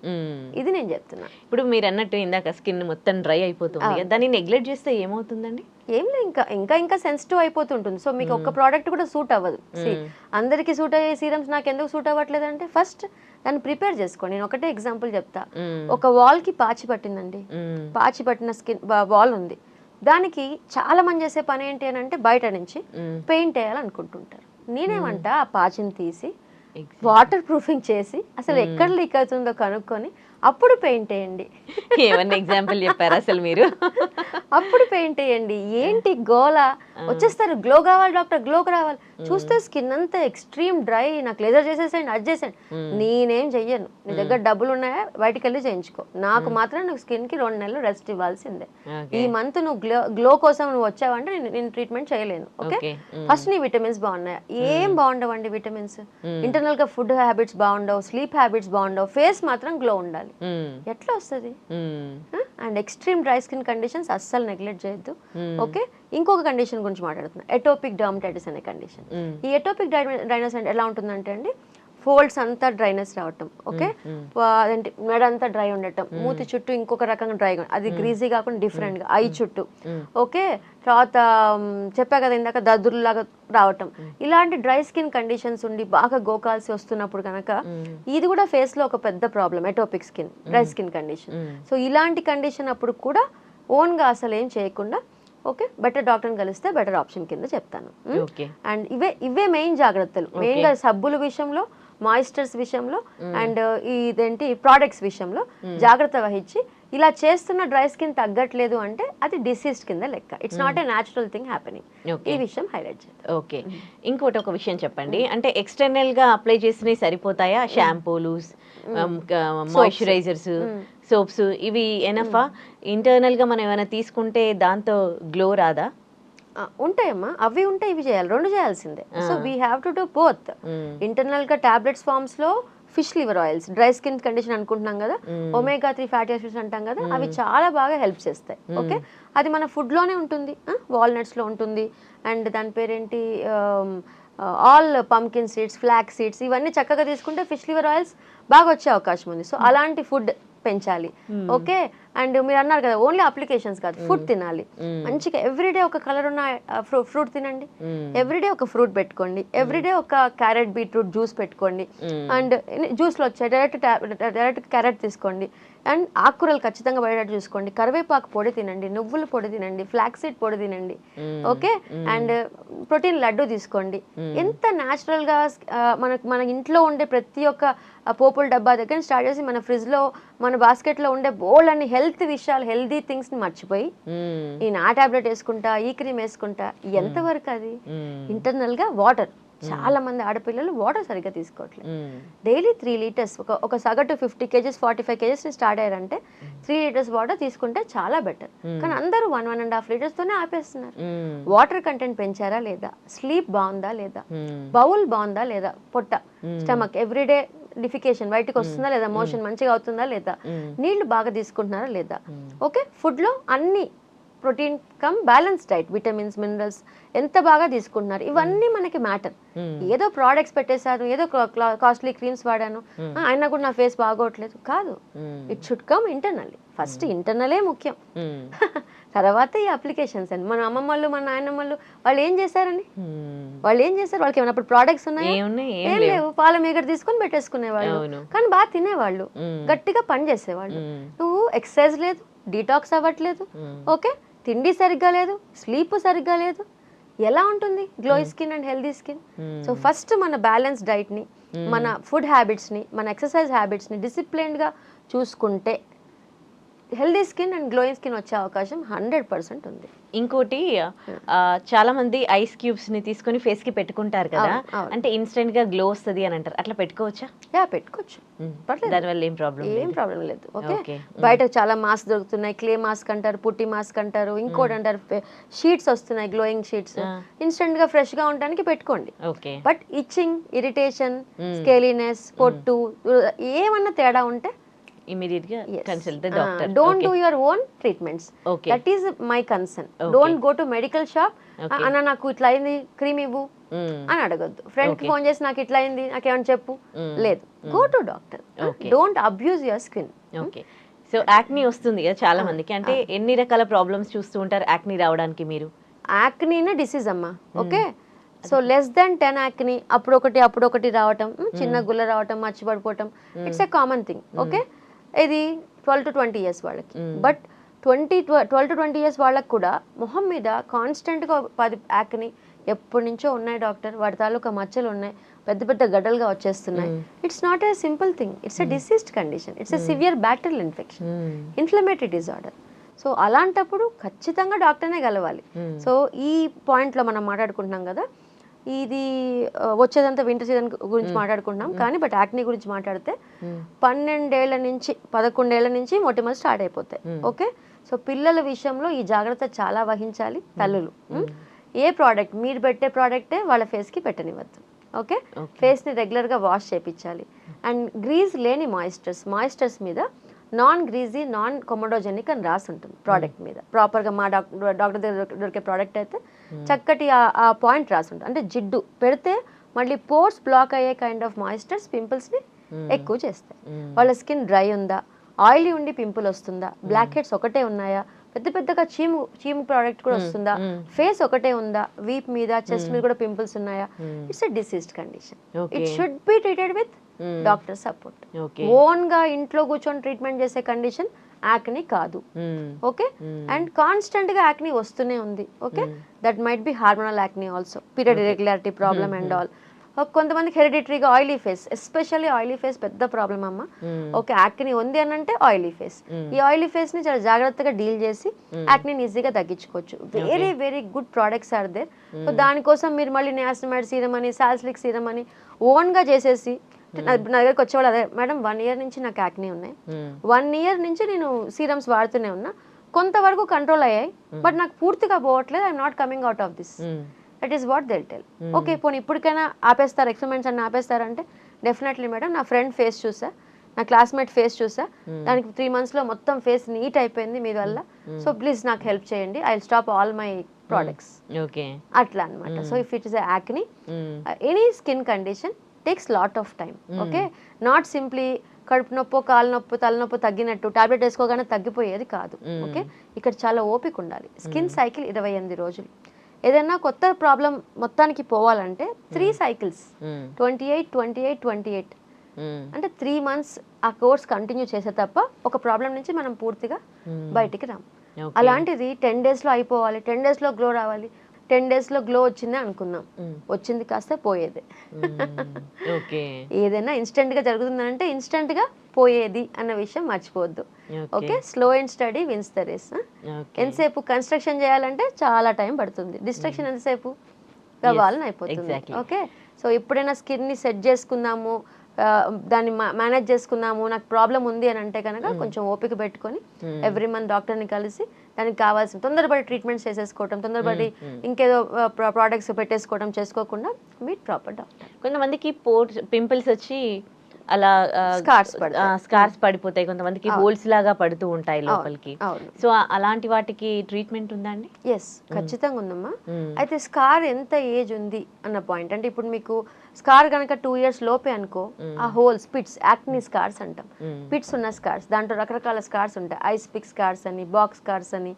ఇది నేను చెప్తున్నా. ఇప్పుడు మీరు అన్నట్టు ఇందాక స్కిన్ మొత్తం డ్రై అయిపోతుంది, దాన్ని నెగ్లెక్ట్ చేస్తే ఏమవుతుందండి? ఏం లేదు, ఇంకా సెన్సిటివ్ అయిపోతుంటుంది. సో మీకు ఒక ప్రోడక్ట్ కూడా సూట్ అవ్వదు. అందరికి సూట్ అయ్యే సీరమ్స్ నాకు ఎందుకు సూట్ అవ్వట్లేదు అంటే ఫస్ట్ దాన్ని ప్రిపేర్ చేసుకోండి. నేను ఒకటే ఎగ్జాంపుల్ చెప్తా. ఒక వాల్ కి పాచి పట్టిందండి, పాచి పట్టిన స్కిన్ వాల్ ఉంది. దానికి చాలా మంది చేసే పని ఏంటి అని అంటే బయట నుంచి పెయింట్ వేయాలనుకుంటుంటారు. నేనేమంటా ఆ పాచిని తీసి వాటర్ ప్రూఫింగ్ చేసి అసలు ఎక్కడ లీక్ అవుతుందో కనుక్కొని అప్పుడు పెయింట్ వేయండి. ఏమన్నా ఎగ్జాంపుల్ చెప్పారు అసలు మీరు? అప్పుడు పెయింట్ వేయండి. ఏంటి గోలా వచ్చేస్తారు, గ్లో కావాలి డాక్టర్, గ్లోకి రావాలి. చూస్తే స్కిన్ అంతా ఎక్స్ట్రీమ్ డ్రై, నాకు లేజర్ చేసేసేయండి, అది చేసేయండి. నేనేం చెయ్యను, నీ దగ్గర డబ్బులు ఉన్నాయా బయటికి వెళ్ళి చేయించుకో. నాకు మాత్రం నువ్వు స్కిన్ కి 2 నెలలు రెస్ట్ ఇవ్వాల్సిందే. ఈ మంత్ నువ్వు గ్లో కోసం నువ్వు వచ్చావంటే నేను ట్రీట్మెంట్ చేయలేను. ఓకే, ఫస్ట్ నీ విటమిన్స్ బాగున్నాయా? ఏం బాగుండవండి విటమిన్స్. ఇంటర్నల్ గా ఫుడ్ హ్యాబిట్స్ బాగుండవు, స్లీప్ హ్యాబిట్స్ బాగుండవు, ఫేస్ మాత్రం గ్లో ఉండాలి. ఎట్లా వస్తుంది? And extreme dry skin conditions అస్సలు నెగ్లెక్ట్ చేయొద్దు. ఓకే, ఇంకొక కండిషన్ గురించి మాట్లాడుతున్నా, ఎటోపిక్ డర్మటైటిస్ అనే కండిషన్. ఈ ఎటోపిక్ డ్రైనెస్ అంటే ఎలా ఉంటుందంటే అండి, ఫోల్డ్స్ అంతా డ్రైనెస్ రావటం, ఓకే, అదేంటి మెడ అంతా డ్రై ఉండటం, మూతి చుట్టూ ఇంకొక రకంగా డ్రై, అది గ్రీజీ కాకుండా డిఫరెంట్ గా, ఐ చుట్టూ, ఓకే, తర్వాత చెప్పా కదా ఇందాక దద్దుర్లాగా రావటం. ఇలాంటి డ్రై స్కిన్ కండిషన్స్ ఉండి బాగా గోకాల్సి వస్తున్నప్పుడు కనుక ఇది కూడా ఫేస్ లో ఒక పెద్ద problem, atopic skin dry skin condition. So ఇలాంటి కండిషన్ అప్పుడు కూడా ఓన్ గా అసలు ఏం చేయకుండా ఓకే బెటర్ డాక్టర్ని కలిస్తే బెటర్ ఆప్షన్ కింద చెప్తాను. అండ్ ఇవే మెయిన్ జాగ్రత్తలు. మెయిన్ గా సబ్బుల విషయంలో, మాయిశ్చర్స్ విషయంలో అండ్ ఇదేంటి ప్రోడక్ట్స్ విషయంలో జాగ్రత్త వహించి ఇలా చేస్తున్న డ్రై స్కిన్ తగ్గట్లేదు అంటే అది డిసీజ్ కింద లెక్క. It's not a natural thing happening. ఈ విషయం హైలైట్ చేద్దాం. ఓకే, ఇంకోటి ఒక విషయం చెప్పండి, అంటే ఎక్స్టర్నల్ గా అప్లై చేసినవి సరిపోతాయా? షాంపూలు, మాయిశ్చరైజర్స్, సోప్స్ ఇవి ఎనఫా? ఇంటర్నల్ గా మనం ఏమైనా తీసుకుంటే దాంతో గ్లో రాదా? ఉంటాయమ్మా, అవి ఉంటాయి, ఇవి చేయాలి, రెండు చేయాల్సిందే. So we have to do both. Internal గా టాబ్లెట్స్ ఫార్మ్స్ లో fish liver oils, dry skin condition అనుకుంటున్నాం కదా, ఒమేగా 3 ఫ్యాటీ యాసిడ్స్ అంటాం కదా, అవి చాలా బాగా హెల్ప్ చేస్తాయి. ఓకే, అది మన ఫుడ్ లోనే ఉంటుంది, వాల్నట్స్ లో ఉంటుంది. అండ్ దాని పేరేంటి, all pumpkin seeds, flax seeds, ఇవన్నీ చక్కగా తీసుకుంటే ఫిష్ లివర్ ఆయిల్స్ బాగా వచ్చే అవకాశం ఉంది. సో అలాంటి ఫుడ్ పెంచాలి. ఓకే, అండ్ మీరు అన్నారు కదా ఓన్లీ అప్లికేషన్స్ కాదు, ఫుడ్ తినాలి మంచిగా. ఎవ్రీడే ఒక కలర్ ఉన్న ఫ్రూట్ తినండి, ఎవ్రీడే ఒక ఫ్రూట్ పెట్టుకోండి, ఎవ్రీడే ఒక క్యారెట్ బీట్రూట్ జ్యూస్ పెట్టుకోండి. అండ్ జ్యూస్లో వచ్చాయి డైరెక్ట్ క్యారెట్ తీసుకోండి. అండ్ ఆకుకూరలు ఖచ్చితంగా పడేటట్టు చూసుకోండి. కరివేపాకు పొడి తినండి, నువ్వుల పొడి తినండి, ఫ్లాక్స్ సీడ్ పొడి తినండి. ఓకే, అండ్ ప్రోటీన్ లడ్డు తీసుకోండి. ఎంత న్యాచురల్ గా మన ఇంట్లో ఉండే ప్రతి ఒక్క పోపుల డబ్బా దగ్గర స్టార్ట్ చేసి మన ఫ్రిడ్జ్ లో, మన బాస్కెట్ లో ఉండే బోల్డ్ అన్ని హెల్త్ విషయాలు, హెల్దీ థింగ్స్ ని మర్చిపోయి ఈ నా టాబ్లెట్ వేసుకుంటా, ఈ క్రీమ్ వేసుకుంటా, ఎంతవరకు అది? ఇంటర్నల్ గా వాటర్ చాలా మంది ఆడపిల్లలు వాటర్ సరిగ్గా తీసుకోవట్లేదు. డైలీ 3 లీటర్స్, ఒక సగటు 50 kgs 45 kgs స్టార్ట్ అయ్యారంటే 3 లీటర్స్ వాటర్ తీసుకుంటే చాలా బెటర్. కానీ అందరూ 1.5 లీటర్స్ తోనే ఆపేస్తున్నారు. వాటర్ కంటెంట్ పెంచారా లేదా, స్లీప్ బాగుందా లేదా, బౌల్ బాగుందా లేదా, పొట్ట స్టమక్ ఎవ్రీడే డిఫికేషన్ బయటకు వస్తుందా లేదా, మోషన్ మంచిగా అవుతుందా లేదా, నీళ్లు బాగా తీసుకుంటున్నారా లేదా, ఓకే ఫుడ్ లో అన్ని protein come balance diet, vitamins minerals ఎంత బాగా తీసుకుంటున్నారు, ఇవన్నీ మనకి మ్యాటర్. ఏదో ప్రోడక్ట్స్ పెట్టేశాను, ఏదో కాస్ట్లీ క్రీమ్స్ వాడాను, అయినా కూడా నా ఫేస్ బాగోట్లేదు కాదు. It should come internally. First ఇంటర్నలే ముఖ్యం, తర్వాత ఈ అప్లికేషన్స్ అండి. మన అమ్మమ్మలు మన నాయనమ్మలు వాళ్ళు ఏం చేశారని, వాళ్ళకి ఏమైనా అప్పుడు ప్రోడక్ట్స్ ఉన్నాయి? ఏం లేవు. పాల మీగడ తీసుకొని పెట్టేసుకునేవాళ్ళు, కానీ బాగా తినేవాళ్ళు, గట్టిగా పని చేసేవాళ్ళు. నువ్వు ఎక్సర్సైజ్ లేదు, డీటాక్స్ అవ్వట్లేదు, ఓకే తిండి సరిగ్గా లేదు, స్లీప్ సరిగ్గా లేదు, ఎలా ఉంటుంది glow skin and healthy skin? So first మన బ్యాలెన్స్ డైట్ని, మన ఫుడ్ హ్యాబిట్స్ని, మన ఎక్సర్సైజ్ హ్యాబిట్స్ని డిసిప్లిన్డ్గా చూసుకుంటే healthy skin and glowing skin వచ్చే అవకాశం 100% ఉంది. ఇంకోటి చాలా మంది ఐస్ క్యూబ్స్ ని తీసుకొని ఫేస్ కి పెట్టుకుంటారు కదా, అంటే ఇన్స్టెంట్ గా గ్లో వస్తుంది అని అంటారు, అట్లా పెట్టుకోవచ్చా? పెట్టుకోవచ్చు, దానివల్ల ఏం ప్రాబ్లం లేదు. ఓకే బయట చాలా మాస్క్ దొరుకుతున్నాయి, క్లే మాస్క్ అంటారు, పుట్టి మాస్క్ అంటారు, ఇంకోటి అంటారు, షీట్స్ వస్తున్నాయి, గ్లోయింగ్ షీట్స్. ఇన్స్టెంట్ గా ఫ్రెష్ గా ఉండడానికి పెట్టుకోండి. బట్ ఇచ్చింగ్, ఇరిటేషన్, స్కేలీనెస్, పొట్టు ఏమన్నా తేడా ఉంటే immediate గా consult the doctor. Don't do your own treatments. That is my concern. Don't go to medical shop అన్న నాకు ఇట్లా అయింది క్రీమ్ ఇవ్వు అని అడగద్దు. ఫ్రెండ్ కి ఫోన్ చేసి నాకు ఇట్లా అయింది నాకేమని చెప్పు, లేదు. Go to doctor. Don't abuse your skin. Okay. So acne వస్తుంది కదా చాలా మందికి, అంటే ఎన్ని రకాల ప్రాబ్లమ్స్ చూస్తూ ఉంటారు యాక్నీ రావడానికి మీరు? యాక్నీనే డిసీజ్ అమ్మా. Okay so less than 10 acne అప్పుడొకటి రావటం, చిన్న గుల్ల రావటం, మర్చిపడిపోవటం, it's a common thing. Okay ఇది 12 to 20 years వాళ్ళకి. బట్ 12 to 20 years వాళ్ళకి కూడా మొహం మీద కాన్స్టెంట్గా 10 యాక్ని ఎప్పటి నుంచో ఉన్నాయి డాక్టర్, వాటి తాలూకా మచ్చలు ఉన్నాయి, పెద్ద పెద్ద గడ్డలుగా వచ్చేస్తున్నాయి. It's not a simple thing, it's a diseased condition, it's a severe bacterial infection, inflammatory disorder. So అలాంటప్పుడు ఖచ్చితంగా డాక్టర్నే కలవాలి. సో ఈ పాయింట్లో మనం మాట్లాడుకుంటున్నాం కదా, ఇది వచ్చేదంతా వింటర్ సీజన్ గురించి మాట్లాడుకుంటున్నాం, కానీ బట్ యాక్నీ గురించి మాట్లాడితే 11 ఏళ్ల నుంచి మొటిమలు స్టార్ట్ అయిపోతాయి. ఓకే సో పిల్లల విషయంలో ఈ జాగ్రత్త చాలా వహించాలి తల్లులు. ఏ ప్రోడక్ట్ మీరు పెట్టే ప్రోడక్టే వాళ్ళ ఫేస్కి పెట్టనివ్వద్దు. ఓకే ఫేస్ని రెగ్యులర్గా వాష్ చేయించాలి. అండ్ గ్రీజ్ లేని మాయిస్చర్స్ మీద నాన్ గ్రీజీ, నాన్ కొమోడోజెనిక్ అని రాసి ఉంటుంది ప్రోడక్ట్ మీద. ప్రాపర్గా మా డాక్టర్ దగ్గర దొరికే ప్రోడక్ట్ అయితే చక్కటి ఆ పాయింట్ రాసి ఉంటుంది. అంటే జిడ్డు పెడితే మళ్ళీ పోర్స్ బ్లాక్ అయ్యే కైండ్ ఆఫ్ మాయిస్చర్స్ పింపుల్స్ని ఎక్కువ చేస్తాయి. వాళ్ళ స్కిన్ డ్రై ఉందా, ఆయిలీ ఉండి పింపుల్ వస్తుందా, బ్లాక్ హెడ్స్ ఒకటే ఉన్నాయా, పెద్దగా చీము ప్రోడక్ట్ కూడా వస్తుందా, ఫేస్ ఒకటే ఉందా, వీప్ మీద చెస్ట్ మీద కూడా పింపుల్స్ ఉన్నాయా, it's a diseased condition. It should be treated with doctor support. Own గా ఇంట్లో కూర్చొని ట్రీట్మెంట్ చేసే కండిషన్ యాక్నీ కాదు. ఓకే అండ్ కాన్స్టెంట్ గా యాక్నీ వస్తూనే ఉంది. Okay that might be hormonal acne also, period irregularity problem and all. కొంతమందికి హెరిడిటరీగా oily face, especially oily face పెద్ద ప్రాబ్లమ్ అమ్మ. ఓకే యాక్నీ ఉంది అని అంటే ఆయిలీ ఫేస్, ఈ ఆయిలీ ఫేస్ ని చాలా జాగ్రత్తగా డీల్ చేసి యాక్నీని ఈజీగా తగ్గించుకోవచ్చు. Very very good products are there. So దానికోసం మీరు మళ్ళీ నియాసినమైడ్ సీరం అని, సాలిసిలిక్ సీరం అని ఓన్ గా చేసేసి నా దగ్గరకు వచ్చేవాళ్ళు అదే మేడం 1 year నుంచి నాకు యాక్నీ ఉన్నాయి, 1 year నుంచి నేను సీరమ్స్ వాడుతూనే ఉన్నా, కొంతవరకు కంట్రోల్ అయ్యాయి, బట్ నాకు పూర్తిగా పోవట్లేదు, I'm not coming out of this. That is what they'll tell. Okay పోనీ ఇప్పటికైనా ఆపేస్తారు, ఎక్స్పెరిమెంట్స్ అన్ని ఆపేస్తారంటే డెఫినెట్లీ మేడం నా ఫ్రెండ్ ఫేస్ చూసా, నా క్లాస్మేట్ ఫేస్ చూసా, దానికి 3 monthsలో మొత్తం ఫేస్ నీట్ అయిపోయింది మీ వల్ల, సో ప్లీజ్ నాకు హెల్ప్ చేయండి, I will stop all my products. అట్లా అనమాట. So if it is acne, any skin condition takes lot of time. Okay not simply కడుపు నొప్పో కాలు నొప్పి తలనొప్పి తగ్గినట్టు టాబ్లెట్ వేసుకోగానే తగ్గిపోయేది కాదు. ఓకే ఇక్కడ చాలా ఓపిక ఉండాలి. స్కిన్ సైకిల్ 28 రోజులు. ఏదైనా కొత్త ప్రాబ్లం మొత్తానికి పోవాలంటే 3 cycles 28 అంటే 3 months ఆ కోర్స్ కంటిన్యూ చేసే తప్ప ఒక ప్రాబ్లం నుంచి మనం పూర్తిగా బయటికి రాము. అలాంటిది 10 daysలో అయిపోవాలి, 10 daysలో గ్లో రావాలి, 10 daysలో గ్లో వచ్చిందే అనుకున్నాం, వచ్చింది కాస్త పోయేదే. ఏదైనా ఇన్స్టెంట్ గా జరుగుతుందంటే ఇన్స్టెంట్ గా పోయేది అన్న విషయం మర్చిపోవద్దు. Okay slow and steady wins the race. ఎంతసేపు కన్స్ట్రక్షన్ చేయాలంటే చాలా టైం పడుతుంది, డిస్ట్రక్షన్ ఎంతసేపు గవాలని అయిపోతుంది. exactly. ఓకే, సో ఎప్పుడైనా స్కిన్ని సెట్ చేసుకుందాము, దాన్ని మేనేజ్ చేసుకుందాము, నాకు ప్రాబ్లం ఉంది అని అంటే కనుక కొంచెం ఓపిక పెట్టుకొని ఎవ్రీ మంత్ డాక్టర్ని కలిసి దానికి కావాల్సిన తొందరపడి ట్రీట్మెంట్స్ చేసేసుకోవటం, తొందరపడి ఇంకేదో ప్రోడక్ట్స్ పెట్టేసుకోవడం చేసుకోకుండా మీట్ ప్రాపర్ డాక్టర్. కొంతమందికి పింపుల్స్ వచ్చి అలా స్కార్స్ పడిపోతాయి, కొంతమందికి హోల్స్ లాగా పడుతూ ఉంటాయి లోపలికి. సో అలాంటి వాటికి ట్రీట్మెంట్ ఉందా అండి? ఎస్, ఖచ్చితంగా ఉందమ్మా. అయితే స్కార్ ఎంత ఏజ్ ఉంది అన్న పాయింట్, అంటే ఇప్పుడు మీకు స్కార్ కనుక 2 years లోపే అనుకో, ఆ హోల్స్ పిట్స్, యాక్ని స్కార్స్ అంటాం, పిట్స్ ఉన్న స్కార్స్, దాంట్లో రకరకాల స్కార్స్ ఉంటాయి, ఐస్ పిక్ స్కార్స్ అని, బాక్స్ స్కార్స్ అని,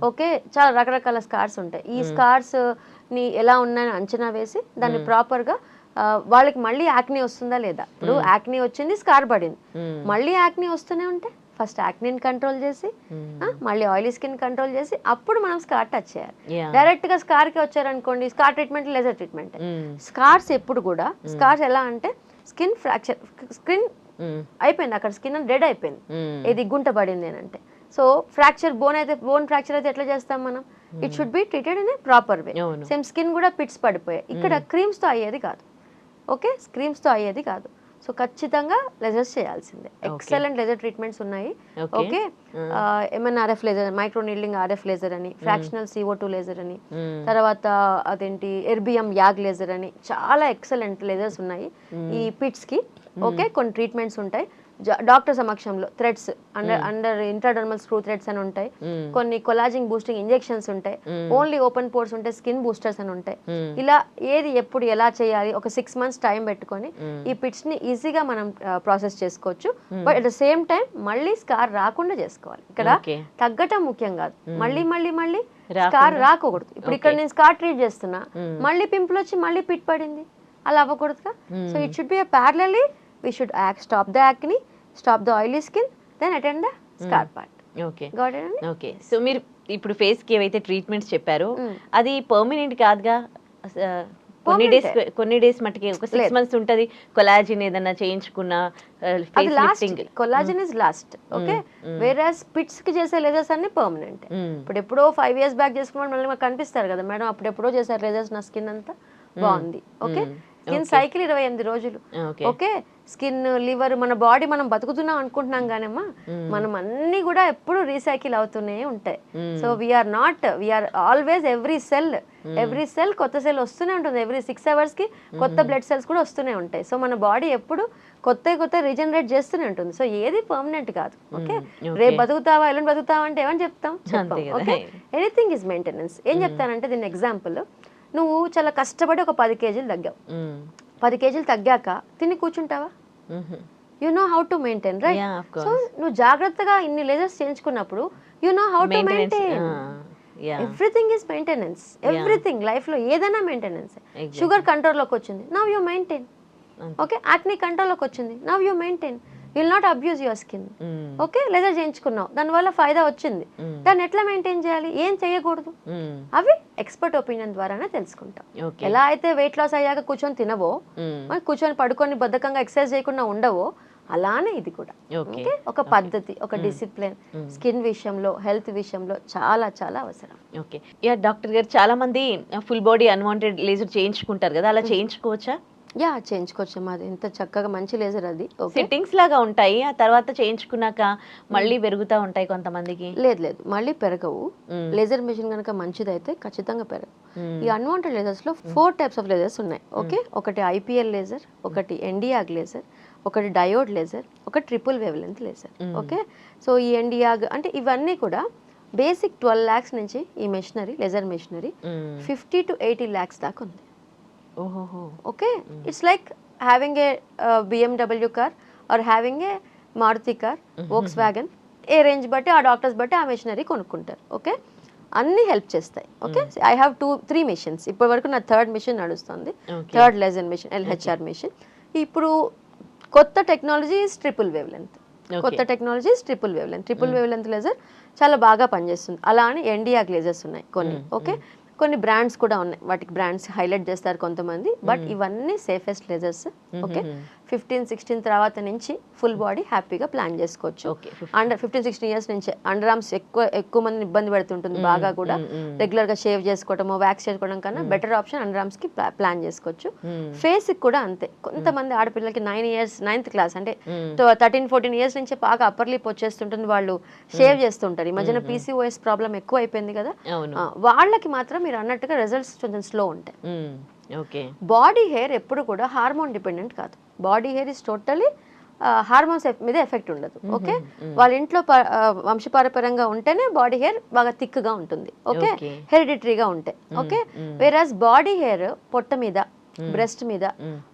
ఓకే, చాలా రకరకాల స్కార్స్ ఉంటాయి. ఈ స్కార్స్ ని ఎలా ఉన్నాయని అంచనా వేసి దాన్ని ప్రాపర్ గా వాళ్ళకి మళ్ళీ యాక్ని వస్తుందా లేదా, ఇప్పుడు యాక్ని వచ్చింది, స్కార్ పడింది, మళ్ళీ యాక్ని వస్తూనే ఉంటే ఫస్ట్ యాక్నిని కంట్రోల్ చేసి మళ్ళీ ఆయిలీ స్కిన్ కంట్రోల్ చేసి అప్పుడు మనం స్కార్ టచ్ చేయాలి. డైరెక్ట్ గా స్కార్ కి వచ్చారనుకోండి, scar treatment laser treatment. Scars ఎప్పుడు కూడా, స్కార్స్ ఎలా అంటే స్కిన్ ఫ్రాక్చర్, స్కిన్ అయిపోయింది అక్కడ, స్కిన్ డెడ్ అయిపోయింది, ఇది గుంట పడింది అని అంటే. సో ఫ్రాక్చర్, బోన్ ఫ్రాక్చర్ అయితే ఎట్లా చేస్తాం మనం, it should be treated in a proper way. Same skin కూడా పిట్స్ పడిపోయాయి, ఇక్కడ క్రీమ్స్ తో అయ్యేది కాదు, ఓకే, స్క్రీమ్స్ తో అయ్యేది కాదు. సో ఖచ్చితంగా లెజర్స్ చేయాల్సిందే. ఎక్సలెంట్ లెజర్ ట్రీట్మెంట్స్ ఉన్నాయి, okay, MNRF laser, micro needling RF laser అని, ఫ్రాక్షనల్ CO2 లేజర్ అని, తర్వాత అదేంటి ఎర్బియం యాగ్ లేజర్ అని, చాలా ఎక్సలెంట్ లేజర్స్ ఉన్నాయి ఈ పిట్స్ కి. ఓకే, కొన్ని ట్రీట్మెంట్స్ ఉంటాయి డాక్టర్ సమక్షంలో, threads under intradermal screw threads అని ఉంటాయి, కొన్ని కొలాజింగ్ బూస్టింగ్ ఇంజెక్షన్స్ ఉంటాయి, ఓన్లీ ఓపెన్ పోర్స్ ఉంటాయి, స్కిన్ బూస్టర్స్ అని ఉంటాయి. ఇలా ఏది ఎప్పుడు ఎలా చేయాలి, ఒక 6 months టైం పెట్టుకొని ఈ పిట్స్ ని ఈజీగా మనం ప్రాసెస్ చేసుకోవచ్చు. But at the same time మళ్ళీ స్కార్ రాకుండా చేసుకోవాలి. ఇక్కడ తగ్గటం ముఖ్యం కాదు, మళ్ళీ మళ్ళీ మళ్ళీ స్కార్ రాకూడదు. ఇప్పుడు ఇక్కడ నేను స్కార్ ట్రీట్ చేస్తున్నా, మళ్ళీ పింపుల్ వచ్చి మళ్ళీ పిట్ పడింది, అలా అవ్వకూడదుగా. So it should be parallelly, we should stop the acne, stop the oily skin, then attend the scar part. Okay, Got it? Okay. So మీరు ఇప్పుడు ఫేస్ కి ఏవైతే ట్రీట్మెంట్స్ చెప్పారో అది పర్మనెంట్ కాదుగా, కొన్ని డేస్ మట్టుకి, ఒక 6 months ఉంటది. కొలాజిన్ ఏదన్నా చేయించుకున్న face lifting, collagen is lost, okay, various pits కి చేసే లేజర్స్ అన్ని పర్మనెంట్. ఇప్పుడు ఎప్పుడో 5 years బ్యాక్ చేసుకున్న మళ్ళీ మాకు కనిపిస్తారు కదా, మేడం అప్పుడు ఎప్పుడో చేశారు లేజర్స్, నా స్కిన్ అంతా బాగుంది, ఓకే. స్కిన్ సైకిల్ 28 రోజులు, ఓకే. స్కిన్, లివర్, మన బాడీ మనం బతుకుతున్నాం అనుకుంటున్నాం కానమ్మా, మనం అన్ని కూడా ఎప్పుడు రీసైకిల్ అవుతూనే ఉంటాయి. So we are always every cell కొత్త సెల్ వస్తూనే ఉంటుంది, ఎవ్రీ 6 hours కి కొత్త బ్లడ్ సెల్స్ కూడా వస్తూనే ఉంటాయి. సో మన బాడీ ఎప్పుడు కొత్త రీజనరేట్ చేస్తూనే ఉంటుంది. సో ఏది పర్మనెంట్ కాదు, ఓకే. రేపు బతుకుతావా, ఎల్లుండి బతుకుతావా అంటే ఏమని చెప్తాం, ఓకే. Anything is maintenance. ఏం చెప్తానంటే దీని ఎగ్జాంపుల్, నువ్వు చాలా కష్టపడి ఒక 10 kgs తగ్గావు, 10 kgs తగ్గాక తిని కూర్చుంటావా, you know how to maintain, right? సో నువ్వు జాగ్రత్తగా ఇన్ని లేజర్స్ చేయించుకున్నప్పుడు you know how to maintain. Everything is maintenance, everything life లో ఏదైనా మెయింటెనెన్స్. షుగర్ కంట్రోల్లోకి వచ్చింది, now you maintain, okay. Acne కంట్రోల్లోకి వచ్చింది, now you maintain, will not abuse your skin, okay. Laser చేయించుకున్నావు, దానివల్ల ఫైదా వచ్చింది, దాన్ని ఎట్లా మెయింటైన్ చేయాలి, ఏం చేయకూడదు, అవి ఎక్స్పర్ట్ ఒపీనియన్ ద్వారానే తెలుసుకుంటాం. ఎలా అయితే వెయిట్ లాస్ అయ్యాక కూర్చొని తినవో, కూర్చొని పడుకొని బద్ధకంగా ఎక్సర్సైజ్ చేయకుండా ఉండవో, అలానే ఇది కూడా, ఓకే. ఒక పద్ధతి, ఒక డిసిప్లిన్ స్కిన్ విషయంలో, హెల్త్ విషయంలో చాలా చాలా అవసరం. ఓకే, యా డాక్టర్ గారు, చాలా మంది ఫుల్ బాడీ అన్వాంటెడ్ లేజర్ చేయించుకుంటారు కదా, అలా చేయించుకోవచ్చా? యా, చేయించుకోవచ్చమ్మా, అది ఎంత చక్కగా మంచి లేజర్ అది. సెట్టింగ్స్ లాగా ఉంటాయి, ఆ తర్వాత చేయించుకున్నాక మళ్ళీ పెరుగుతూ ఉంటాయి కొంతమందికి. లేదు, మళ్ళీ పెరగవు. లేజర్ మెషిన్ కనుక మంచిదైతే ఖచ్చితంగా పెరగవు. ఈ అన్వాంటెడ్ లేజర్స్ లో 4 types ఆఫ్ లేజర్స్ ఉన్నాయి, ఓకే. ఒకటి IPL లేజర్, ఒకటి Nd:YAG లేజర్, ఒకటి డయోడ్ లేజర్, ఒకటి triple wavelength laser, okay. So ఈ Nd:YAG అంటే ఇవన్నీ కూడా బేసిక్ 12 lakhs నుంచి ఈ machinery, laser machinery 50 to 80 lakhs దాకా ఉంది. Okay, it's like having a BMW car or having a Maruti car, Volkswagen, a range బట్టి ఆ డాక్టర్స్ బట్టి ఆ మెషినరీ కొనుక్కుంటారు, ఓకే. అన్ని హెల్ప్ చేస్తాయి, ఓకే. ఐ హ్యావ్ 2-3 మిషన్స్, ఇప్పటి వరకు నా 3rd మిషన్ నడుస్తుంది, 3rd laser machine, LHR machine. ఇప్పుడు కొత్త technology triple wavelength, triple wavelength laser చాలా బాగా పనిచేస్తుంది. అలా అని Nd:YAG లేజర్స్ ఉన్నాయి కొన్ని, ఓకే. కొన్ని బ్రాండ్స్ కూడా ఉన్నాయి, వాటికి బ్రాండ్స్ హైలైట్ చేస్తారు కొంతమంది, బట్ ఇవన్నీ సేఫెస్ట్ లేజర్స్, ఓకే. 15-16 తర్వాత నుంచి ఫుల్ బాడీ హ్యాపీగా ప్లాన్ చేసుకోవచ్చు. అండర్ 15-16 ఇయర్స్ నుంచి అండర్ ఆర్మ్స్ ఎక్కువ మందిని ఇబ్బంది పెడుతుంటుంది బాగా కూడా. రెగ్యులర్ గా షేవ్ చేసుకోవడము వ్యాక్స్ చేసుకోవడం కన్నా బెటర్ ఆప్షన్ అండర్ ఆర్మ్స్ కి ప్లాన్ చేసుకోవచ్చు. ఫేస్ కి కూడా అంతే. కొంతమంది ఆడపిల్లలకి 9 ఇయర్స్ 9th క్లాస్ అంటే 13-14 ఇయర్స్ నుంచి బాగా అప్పర్ లిప్ వచ్చేస్తుంటుంది, వాళ్ళు షేవ్ చేస్తుంటారు. ఈ మధ్యన PCOS ప్రాబ్లం ఎక్కువ అయిపోయింది కదా, వాళ్ళకి మాత్రం మీరు అన్నట్టుగా రిజల్ట్స్ కొంచెం స్లో ఉంటాయి. బాడీ హెయిర్ ఎప్పుడు కూడా హార్మోన్ డిపెండెంట్ కాదు. Body hair is totally hormones మీద ఎఫెక్ట్ ఉండదు. ఓకే, వాళ్ళ ఇంట్లో వంశపారపర్యంగా ఉంటేనే బాడీ హెయిర్ బాగా థిక్గా ఉంటుంది. ఓకే, హెరిడిటరీగా ఉంటాయి. ఓకే, వేరాజ్ బాడీ హెయిర్ పొట్ట మీద బ్రెస్ట్ మీద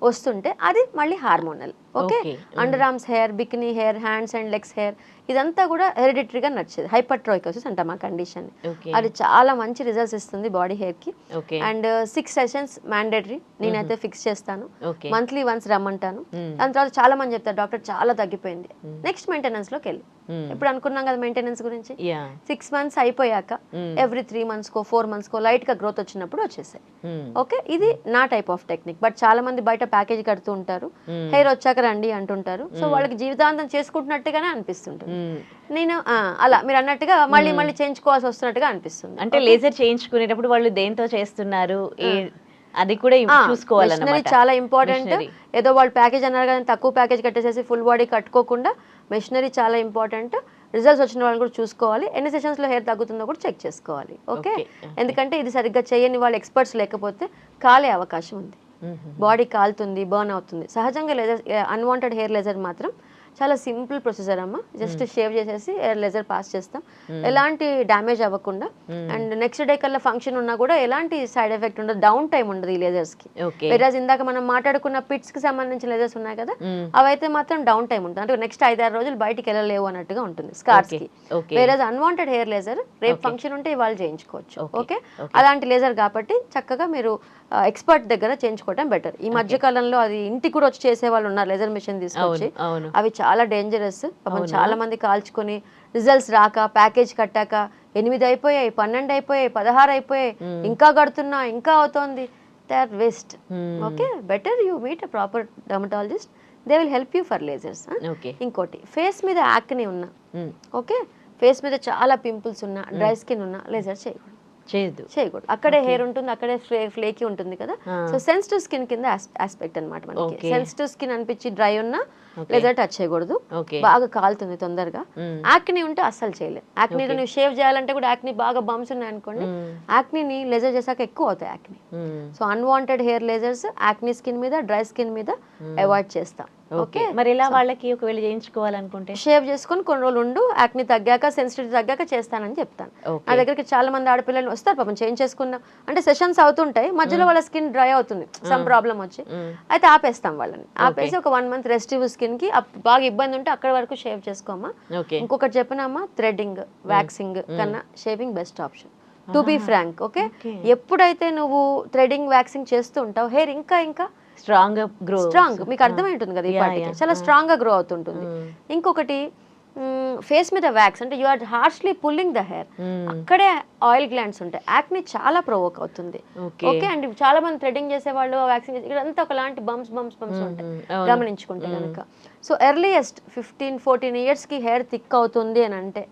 వస్తుంటే అది మళ్ళీ hormonal. Okay, under arms hair, bikini hair, hands and legs hair ఇదంతా కూడా హెరిడిటరీగా నచ్చేది. హైపర్ట్రోయికోసిస్ అంటాం ఆ కండిషన్. అది చాలా మంచి రిజల్ట్స్ ఇస్తుంది బాడీ హెయిర్ కి. అండ్ 6 సెషన్స్ మ్యాండేటరీ నేనైతే ఫిక్స్ చేస్తాను. మంత్లీ వన్స్ రమ్మంటాను. దాని తర్వాత చాలా మంది చెప్తారు డాక్టర్ చాలా తగ్గిపోయింది, నెక్స్ట్ మెయింటెనెన్స్ లోకి వెళ్ళి. ఇప్పుడు అనుకున్నాం కదా మెయింటెనెన్స్ గురించి, 6 మంత్స్ అయిపోయాక ఎవ్రీ 3 months కో 4 months కో లైట్ గా గ్రోత్ వచ్చినప్పుడు వచ్చేసాయి. ఓకే, ఇది నా టైప్ ఆఫ్ టెక్నిక్. బట్ చాలా మంది బయట ప్యాకేజ్ కడుతూ ఉంటారు, హెయిర్ వచ్చాక రండి అంటుంటారు. సో వాళ్ళకి జీవితాంతం చేసుకుంటున్నట్టుగానే అనిపిస్తుంటుంది. నేను అలా మీరు అన్నట్టుగా మళ్ళీ మళ్ళీ చేయించుకోవాల్సి వస్తున్నట్టుగా అనిపిస్తుంది. అంటే లేజర్ చేయించుకునేటప్పుడు వాళ్ళు దేంతో చేస్తున్నారు అది కూడా చూసుకోవాలి. చాలా ఇంపార్టెంట్. ఏదో వాళ్ళు ప్యాకేజ్ అన్నారు కానీ తక్కువ ప్యాకేజ్ కట్టేసేసి ఫుల్ బాడీ కట్టుకోకుండా మెషినరీ చాలా ఇంపార్టెంట్. రిజల్ట్స్ వచ్చిన వాళ్ళని కూడా చూసుకోవాలి. ఎన్ని సెషన్స్ లో హెయిర్ తగ్గుతుందో కూడా చెక్ చేసుకోవాలి. ఓకే, ఎందుకంటే ఇది సరిగ్గా చేయని వాళ్ళు ఎక్స్పర్ట్స్ లేకపోతే కాలే అవకాశం ఉంది. బాడీ కాలుతుంది, బర్న్ అవుతుంది. సహజంగా లేజర్ అన్వాంటెడ్ హెయిర్ లేజర్ మాత్రం చాలా సింపుల్ ప్రొసీజర్ అమ్మ. జస్ట్ షేవ్ చేసేసి లేజర్ పాస్ చేస్తాం, ఎలాంటి డ్యామేజ్ అవ్వకుండా. అండ్ నెక్స్ట్ డే కల్లా ఫంక్షన్ ఉన్నా కూడా ఎలాంటి సైడ్ ఎఫెక్ట్ ఉండదు, డౌన్ టైం ఉండదు ఈ లేజర్స్ కి. వేరాజ్ ఇందాక మనం మాట్లాడుకున్న పిట్స్ కి సంబంధించిన లేజర్స్ ఉన్నాయి కదా, అవైతే మాత్రం డౌన్ టైం ఉంటుంది. అంటే నెక్స్ట్ 5-6 రోజులు బయటికి వెళ్ళలేవు అన్నట్టుగా ఉంటుంది స్కార్స్ కి. వేరాజ్ అన్వాంటెడ్ హెయిర్ లేజర్ రేపు ఫంక్షన్ ఉంటే ఇవాళ చేయించుకోవచ్చు. ఓకే, అలాంటి లేజర్ కాబట్టి చక్కగా మీరు ఎక్స్పర్ట్ దగ్గర చేయించుకోవడం బెటర్. ఈ మధ్య కాలంలో అది ఇంటికి కూడా వచ్చి చేసే వాళ్ళు ఉన్నారు, లేజర్ మిషన్ తీసుకొచ్చి. అవి చాలా డేంజరస్. చాలా మంది కాల్చుకొని రిజల్ట్స్ రాక ప్యాకేజ్ కట్టాక 8 అయిపోయాయి, 12 అయిపోయాయి, 16 అయిపోయాయి, ఇంకా కడుతున్నా ఇంకా అవుతోంది. They are waste. Okay, better you meet a proper dermatologist, they will help you for lasers. ఇంకోటి, ఫేస్ మీద యాక్ని ఉన్నా, ఓకే, ఫేస్ మీద చాలా పింపుల్స్ ఉన్నా, డ్రై స్కిన్ ఉన్నా లేజర్ చేయకూడదు. అక్కడే హెయిర్ ఉంటుంది, అక్కడే ఫ్లేకి ఉంటుంది కదా. సో సెన్సిటివ్ స్కిన్ కింద ఆస్పెక్ట్ అనమాట మనకి. సెన్సిటివ్ స్కిన్ అనిపించి డ్రై ఉన్నా లేజర్ టచ్ చేయకూడదు, బాగా కాలుతుంది తొందరగా. యాక్ని ఉంటే అస్సలు చేయలేదు. యాక్ని నువ్వు షేవ్ చేయాలంటే కూడా యాక్ని బాగా బంప్స్ ఉన్నాయి అనుకోండి, యాక్ని లేజర్ చేశాక ఎక్కువ అవుతాయి acne. So unwanted hair lasers acne skin మీద, డ్రై స్కిన్ మీద అవాయిడ్ చేస్తాం. ఓకే, మరి ఇలా వాళ్ళకి ఒకవేళ చేయించుకోవాలనుకుంటే షేవ్ చేసుకొని కొన్ని రోజులు ఉండు, యాక్ని తగ్గాక సెన్సిటివిటీ తగ్గాక చేస్తానని చెప్తాను. నా దగ్గరికి చాలా మంది ఆడపిల్లలు వస్తారు పాపం, చేయించేసుకున్నాం అంటే సెషన్స్ అవుతుంటాయి, మధ్యలో వాళ్ళ స్కిన్ డ్రై అవుతుంది సమ్ ప్రాబ్లం వచ్చి, అయితే ఆపేస్తాం వాళ్ళని. ఆపేసి ఒక 1 month రెస్టివ్ స్కిన్ కి బాగా ఇబ్బంది ఉంటే అక్కడ వరకు షేవ్ చేసుకోమా. ఇంకొకటి చెప్పినామా, థ్రెడ్డింగ్ వ్యాక్సింగ్ కన్నా shaving best option. To be frank. Okay, ఎప్పుడైతే నువ్వు థ్రెడ్డింగ్ వ్యాక్సింగ్ చేస్తూ ఉంటావు హెయిర్ ఇంకా స్ట్రాంగ్ మీకు అర్థమై ఉంటుంది కదా, ఈ పాటికి చాలా స్ట్రాంగ్ గా గ్రో అవుతుంటుంది. ఇంకొకటి ఫేస్ మీద వ్యాక్స్ అంటే you are harshly pulling the hair, అక్కడే ఆయిల్ గ్లాండ్స్ ఉంటాయి, యాక్ని చాలా ప్రొవోక్ అవుతుంది. ఓకే, అండ్ చాలా మంది థ్రెడ్డింగ్ చేసే వాళ్ళు వ్యాక్సింగ్ ఇదంతా ఒకలాంటి బంప్స్ ఉంటాయి గమనించుకుంటే కనుక. సో ఎర్లీయెస్ట్ 15-14 years కి హెయిర్ థిక్ అవుతుంది అని అంటే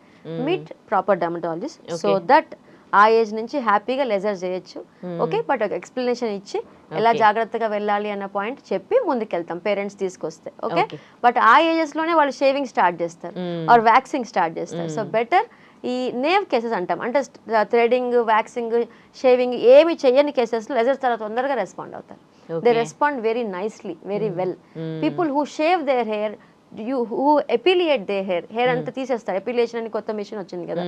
meet proper dermatologist, so that ఆ ఏజ్ నుంచి హ్యాపీగా లేజర్ చేయొచ్చు. ఓకే, బట్ ఒక ఎక్స్ప్లెనేషన్ ఇచ్చి ఎలా జాగ్రత్తగా వెళ్ళాలి అన్న పాయింట్ చెప్పి ముందుకెళ్తాం పేరెంట్స్ తీసుకొస్తే. ఓకే, బట్ ఆ ఏజెస్ లోనే వాళ్ళు షేవింగ్ స్టార్ట్ చేస్తారు ఆర్ వ్యాక్సింగ్ స్టార్ట్ చేస్తారు. సో బెటర్ ఈ నేవ్ కేసెస్ అంటాం, అంటే థ్రెడింగ్ వ్యాక్సింగ్ షేవింగ్ ఏమి చెయ్యని కేసెస్ లో లేజర్ చాలా తొందరగా రెస్పాండ్ అవుతారు. They respond very nicely, very well. People who shave their hair, who epilate their hair అంతా తీసేస్తారు. ఎపిలియేషన్ అని కొత్త మిషన్ వచ్చింది కదా,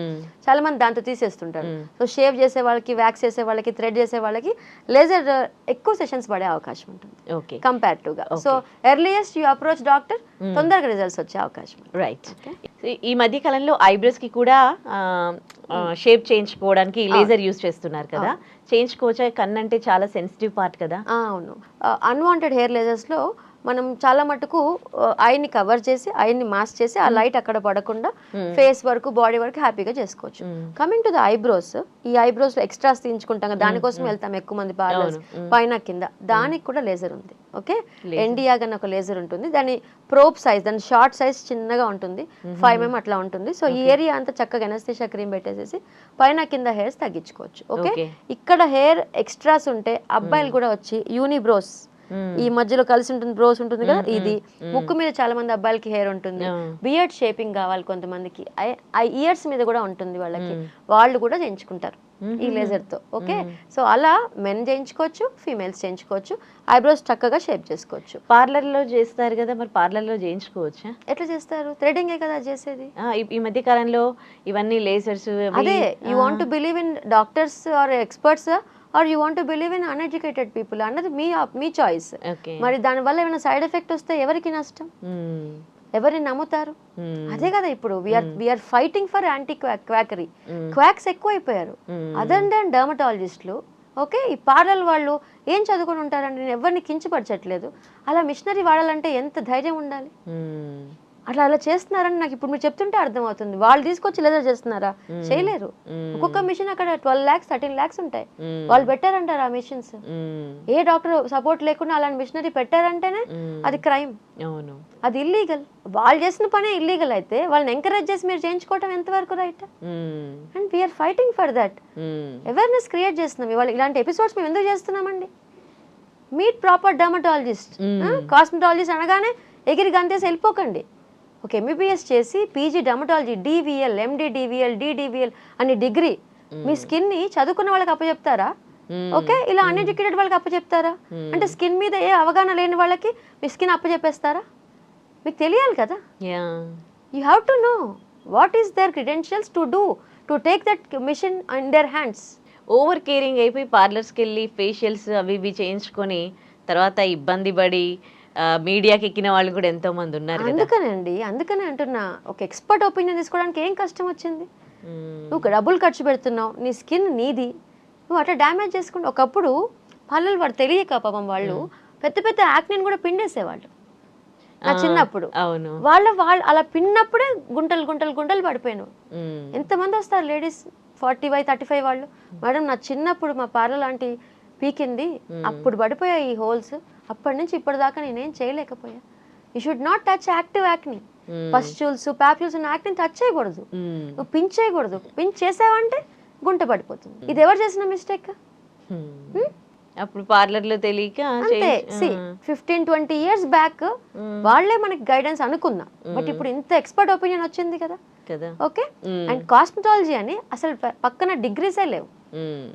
చాలా మంది దాంతో తీసేస్తుంటారు. సో షేవ్ చేసే వాళ్ళకి, వ్యాక్స్ చేసే వాళ్ళకి, థ్రెడ్ చేసే వాళ్ళకి లేజర్ ఎక్కువ సెషన్స్ పడే అవకాశం ఉంటుంది కంపేరిటివ్ గా. So earliest you approach doctor, తొందరగా రిజల్ట్స్ వచ్చే అవకాశం. రైట్. ఈ మధ్య కాలంలో ఐబ్రోస్ కి కూడా షేప్ చేయించుకోవడానికి లేజర్ యూజ్ చేస్తున్నారు కదా, చేయించుకోవచ్చా? కన్నంటే చాలా సెన్సిటివ్ పార్ట్ కదా. అవును, అన్వాంటెడ్ హెయిర్ లేజర్స్ లో మనం చాలా మటుకు ఐని కవర్ చేసి ఐని మాస్క్ చేసి ఆ లైట్ అక్కడ పడకుండా ఫేస్ వరకు బాడీ వరకు హ్యాపీగా చేసుకోవచ్చు. కమింగ్ టు ద ఐబ్రోస్, ఈ ఐబ్రోస్ లో ఎక్స్ట్రాస్ తీయించుకుంటాం కదా, దానికోసం వెళ్తాం ఎక్కువ మంది పార్లర్స్, పైన కింద. దానికి కూడా లేజర్ ఉంది. ఓకే, ఎన్డియాగ్ అని ఒక లేజర్ ఉంటుంది. దాని ప్రోబ్ సైజ్, దాని షార్ట్ సైజ్ చిన్నగా ఉంటుంది, 5 mm అట్లా ఉంటుంది. సో ఈ ఏరియా అంతా చక్కగా ఎనస్థీషియా క్రీమ్ పెట్టేసేసి పైన కింద హెయిర్స్ తగ్గించుకోవచ్చు. ఓకే, ఇక్కడ హెయిర్ ఎక్స్ట్రాస్ ఉంటే అబ్బాయిలు కూడా వచ్చి యూనిబ్రోస్, ఈ మధ్యలో కలిసి ఉంటుంది బ్రోస్ ఉంటుంది కదా, ఇది ముక్కు మీద చాలా మంది అబ్బాయిలకి హెయిర్ ఉంటుంది, బియర్డ్ షేపింగ్ కావాలి కొంతమందికి, ఇయర్స్ మీద కూడా ఉంటుంది వాళ్ళకి, వాళ్ళు కూడా చేయించుకుంటారు ఈ లేజర్ తో. ఓకే, సో అలా మెన్ చేయించుకోవచ్చు, ఫీమేల్స్ చేయించుకోవచ్చు, ఐబ్రోస్ చక్కగా షేప్ చేసుకోవచ్చు. పార్లర్ లో చేస్తారు కదా, మరి పార్లర్ లో చేయించుకోవచ్చా? ఎట్లా చేస్తారు? థ్రెడింగ్ కదా చేసేది. ఈ మధ్య కాలంలో ఇవన్నీ లేజర్స్. అదే, you want to believe in doctors or experts or you want to believe in uneducated people అన్నది మీ చాయిస్. మరి దానివల్ల ఏమైనా సైడ్ ఎఫెక్ట్ వస్తే ఎవరికి నష్టం? ఎవరిని నమ్ముతారు? అదే కదా ఇప్పుడు we are fighting for anti quackery. Quacks ఎక్కువైపోయారు. అదర్ దాన్ డర్మటాలజిస్టులు. ఓకే, ఈ పార్లర్ వాళ్ళు ఏం చదువుకుని ఉంటారండి? నేను ఎవరిని కించపరచట్లేదు. అలా మిషనరీ వాడాలంటే ఎంత ధైర్యం ఉండాలి? అలా చేస్తున్నారని నాకు ఇప్పుడు మీరు చెప్తుంటే అర్థమవుతుంది. వాళ్ళు తీసుకొచ్చి లేజర్ చేస్తున్నారా? చేయలేరు. ఒక్కొక్క మిషన్ అక్కడ 12 lakhs 13 lakhs ఉంటాయి. వాళ్ళు పెట్టారంటారు ఆ మిషన్స్. ఏ డాక్టర్ సపోర్ట్ లేకుండా అలాంటి మిషనరీ పెట్టారంటేనే అది క్రైమ్, అది ఇల్లీగల్. వాళ్ళు చేసిన పనే ఇల్లీగల్ అయితే వాళ్ళని ఎంకరేజ్ చేసి మీరు చేయించుకోవటం ఎంతవరకు right? And we are fighting for that. Awareness create చేస్తున్నాం. ఇవాళ ఇలాంటి ఎపిసోడ్స్ మేము ఎందుకు చేస్తున్నామండి? Meet proper dermatologist. కాస్మెటాలజిస్ట్ అనగానే ఎగిరి గంతేసి వెళ్ళిపోకండి. ఓకే, ఎంబీబీఎస్ చేసి PG dermatology, DVL, MD DVL, DDVL అని డిగ్రీ మీ స్కిన్ ని చదువుకున్న వాళ్ళకి అప్పచెప్తారా? ఓకే, ఇలా అన్ఎడ్యుకేటెడ్ వాళ్ళకి అప్పచెప్తారా? అంటే స్కిన్ మీద ఏ అవగాహన లేని వాళ్ళకి మీ స్కిన్ అప్పచెప్పేస్తారా? మీకు తెలియాలి కదా. You have to know what is there credentials to take that mission in their hands. Over caring అయిపోయి పార్లర్స్కి వెళ్ళి ఫేషియల్స్ అవి ఇవి చేయించుకొని తర్వాత ఇబ్బంది పడి మీడియాకి ఎక్కిన వాళ్ళు కూడా ఎంతో మంది ఉన్నారు. అందుకనే అంటున్నా, ఒక ఎక్స్పర్ట్ ఒపీనియన్ తీసుకోవడానికి ఏం కష్టం వచ్చింది? నువ్వు డబ్బులు ఖర్చు పెడుతున్నావు, నీ స్కిన్ నీది, నువ్వు అట్లా డ్యామేజ్ చేసుకుంటా. ఒకప్పుడు పల్లెలు వాడు తెలియక పాపం వాళ్ళు పెద్ద పెద్ద యాక్ని కూడా పిండేసేవాళ్ళు నా చిన్నప్పుడు. వాళ్ళు అలా పిన్నప్పుడే గుంటలు పడిపోయాను. ఎంతమంది వస్తారు లేడీస్ 45, 35 వాళ్ళు, మేడం నా చిన్నప్పుడు మా పార్లర్ లాంటి పీకింది, అప్పుడు పడిపోయాయి ఈ హోల్స్, అప్పటి నుంచి ఇప్పటిదాకా నేనేం చేయలేకపోయా. You should not touch active acne. Pustules, papules ఉన్న యాక్ని టచ్ చేయకూడదు, నువ్వు పించ్ చేయకూడదు. పించ్ చేసావంటే గుంట పడిపోతుంది. ఇది ఎవరు చేసిన మిస్టేక్? అప్పుడు పార్లర్ లో తెలియక 15-20 years బ్యాక్ వాళ్ళే మనకి గైడెన్స్ అనుకుందాం. బట్ ఇప్పుడు ఇంత ఎక్స్పర్ట్ ఒపీనియన్ వచ్చింది కదా. ఓకే, అండ్ కాస్మెటాలజీ అని అసలు పక్కన డిగ్రీసే లేవు.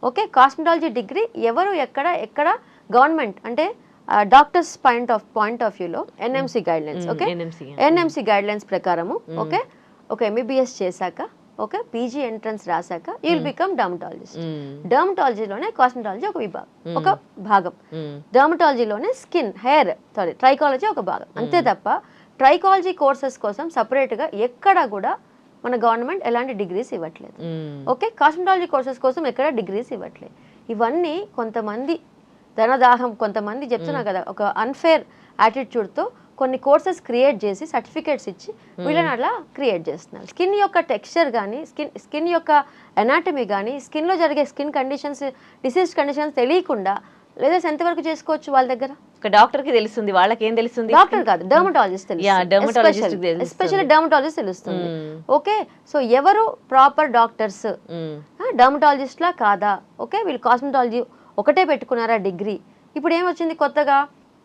ఓకే, కాస్మెటాలజీ డిగ్రీ ఎవరు ఎక్కడ గవర్నమెంట్ అంటే డాక్టర్స్ పాయింట్ ఆఫ్ వ్యూలో NMC guidelines. Okay, NMC guidelines ప్రకారము ఓకే ఎంబీబీఎస్ చేశాక, ఓకే పీజీ ఎంట్రన్స్ రాశాక యూ విల్ బికమ్ డర్మటాలజిస్ట్. డర్మటాలజీలోనే కాస్మెటాలజీ ఒక భాగం, డర్మటాలజీలోనే స్కిన్, హెయిర్, ట్రైకాలజీ ఒక భాగం. అంతే తప్ప ట్రైకాలజీ కోర్సెస్ కోసం సపరేట్గా ఎక్కడ కూడా మన గవర్నమెంట్ ఎలాంటి డిగ్రీస్ ఇవ్వట్లేదు. ఓకే, కాస్మెటాలజీ కోర్సెస్ కోసం ఎక్కడ డిగ్రీస్ ఇవ్వట్లేదు. ఇవన్నీ కొంతమంది ధనదాహం, కొంతమంది చెప్తున్నా కదా ఒక అన్ఫేర్ యాటిట్యూడ్తో కొన్ని కోర్సెస్ క్రియేట్ చేసి సర్టిఫికేట్స్ ఇచ్చి వీళ్ళని అట్లా క్రియేట్ చేస్తున్నారు. స్కిన్ యొక్క టెక్స్చర్ కానీ, స్కిన్ యొక్క ఎనాటమీ కానీ, స్కిన్లో జరిగే స్కిన్ కండిషన్స్, డిసీజ్ కండిషన్స్ తెలియకుండా లేదర్స్ ఎంతవరకు చేసుకోవచ్చు వాళ్ళ దగ్గర? ఒక డాక్టర్ కి తెలుస్తుంది, వాళ్ళకి ఏం తెలుస్తుంది? డాక్టర్ కాదు, డర్మటాలజిస్ట్ తెలుస్తుంది, ఎస్పెషల్లీ డర్మటాలజిస్ట్ తెలుస్తుంది. ఓకే, సో ఎవరు ప్రాపర్ డాక్టర్స్? డర్మటాలజిస్ట్ లా కాదా? ఓకే, వీళ్ళు కాస్మెటాలజీ ఒకటే పెట్టుకున్నారా డిగ్రీ? ఇప్పుడు ఏమొచ్చింది కొత్తగా?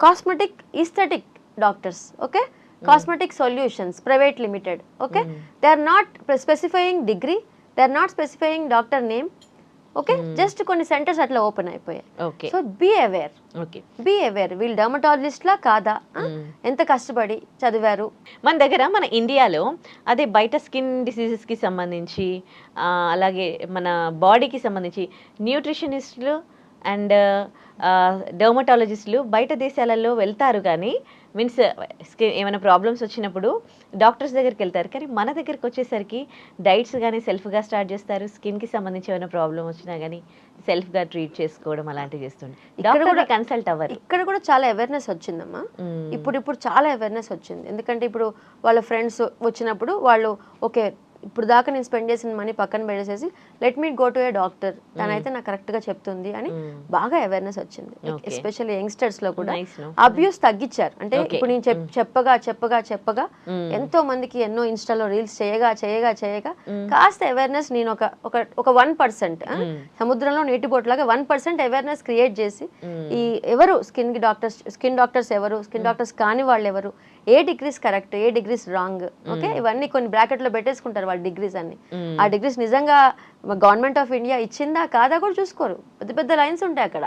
Cosmetic aesthetic doctors. Okay, cosmetic solutions private limited. Okay, they are not specifying degree, they are not specifying doctor name. Okay, just కొన్ని సెంటర్స్ అట్లా ఓపెన్ అయిపోయాయి. సో బీ అవేర్ వీళ్ళు డర్మటాలజిస్ట్ లా కాదా, ఎంత కష్టపడి చదివారు. మన దగ్గర మన ఇండియాలో అదే బయట స్కిన్ డిసీజెస్ కి సంబంధించి అలాగే మన బాడీకి సంబంధించి న్యూట్రిషనిస్టులు అండ్ డర్మటాలజిస్టులు బయట దేశాలలో వెళ్తారు కానీ మీన్స్ ఏమైనా ప్రాబ్లమ్స్ వచ్చినప్పుడు డాక్టర్స్ దగ్గరికి వెళ్తారు, కానీ మన దగ్గరికి వచ్చేసరికి డైట్స్ కానీ సెల్ఫ్గా స్టార్ట్ చేస్తారు. స్కిన్కి సంబంధించి ఏమైనా ప్రాబ్లం వచ్చినా కానీ సెల్ఫ్గా ట్రీట్ చేసుకోవడం అలాంటివి చేస్తుండే. డాక్టర్ కన్సల్ట్ అవ్వరు. ఇక్కడ కూడా చాలా అవేర్నెస్ వచ్చిందమ్మా. ఇప్పుడు చాలా అవేర్నెస్ వచ్చింది. ఎందుకంటే ఇప్పుడు వాళ్ళ ఫ్రెండ్స్ వచ్చినప్పుడు వాళ్ళు ఓకే ఇప్పుడు దాకా నేను స్పెండ్ చేసిన మనీ పక్కన పెట్టేసేసి let me go to A doctor, తనైతే నాకు కరెక్ట్గా చెప్తుంది అని బాగా అవేర్నెస్ వచ్చింది. ఎస్పెషల్లీ యంగ్స్టర్స్లో కూడా అబ్యూస్ తగ్గించారు. అంటే ఇప్పుడు నేను చెప్పగా ఎంతో మందికి ఎన్నో ఇన్స్టాలో రీల్స్ చేయగా కాస్త అవేర్నెస్ నేను ఒక 1% సముద్రంలో నీటి బోట్ లాగా 1% అవేర్నెస్ క్రియేట్ చేసి ఈ ఎవరు స్కిన్ డాక్టర్స్ ఎవరు, స్కిన్ డాక్టర్స్ కాని వాళ్ళు ఎవరు, ఏ డిగ్రీస్ కరెక్ట్, ఏ డిగ్రీస్ రాంగ్, ఓకే ఇవన్నీ కొన్ని బ్రాకెట్ లో పెట్టేసుకుంటారు వాళ్ళ డిగ్రీస్ అన్ని. ఆ డిగ్రీస్ నిజంగా గవర్నమెంట్ ఆఫ్ ఇండియా ఇచ్చిందా కాదా కూడా చూసుకోరు, పెద్ద పెద్ద లైన్స్ ఉంటాయి అక్కడ.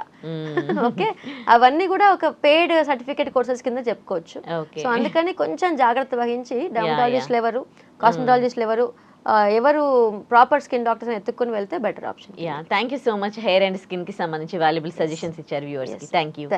ఓకే అవన్నీ కూడా ఒక పెయిడ్ సర్టిఫికేట్ కోర్సెస్ కింద చెప్పుకోవచ్చు. సో అందుకని కొంచెం జాగ్రత్త వహించి డర్మటాలజిస్టులు ఎవరు, కాస్మెటాలజిస్టులు ఎవరు ప్రాపర్ స్కిన్ డాక్టర్స్ ఎత్తుక్కుని వెళ్తే better option. Thank you so much. Hair and skin కి సంబంధించి వాల్యుబుల్ సజెషన్స్ ఇచ్చారు వ్యూవర్స్ కి. Thank you.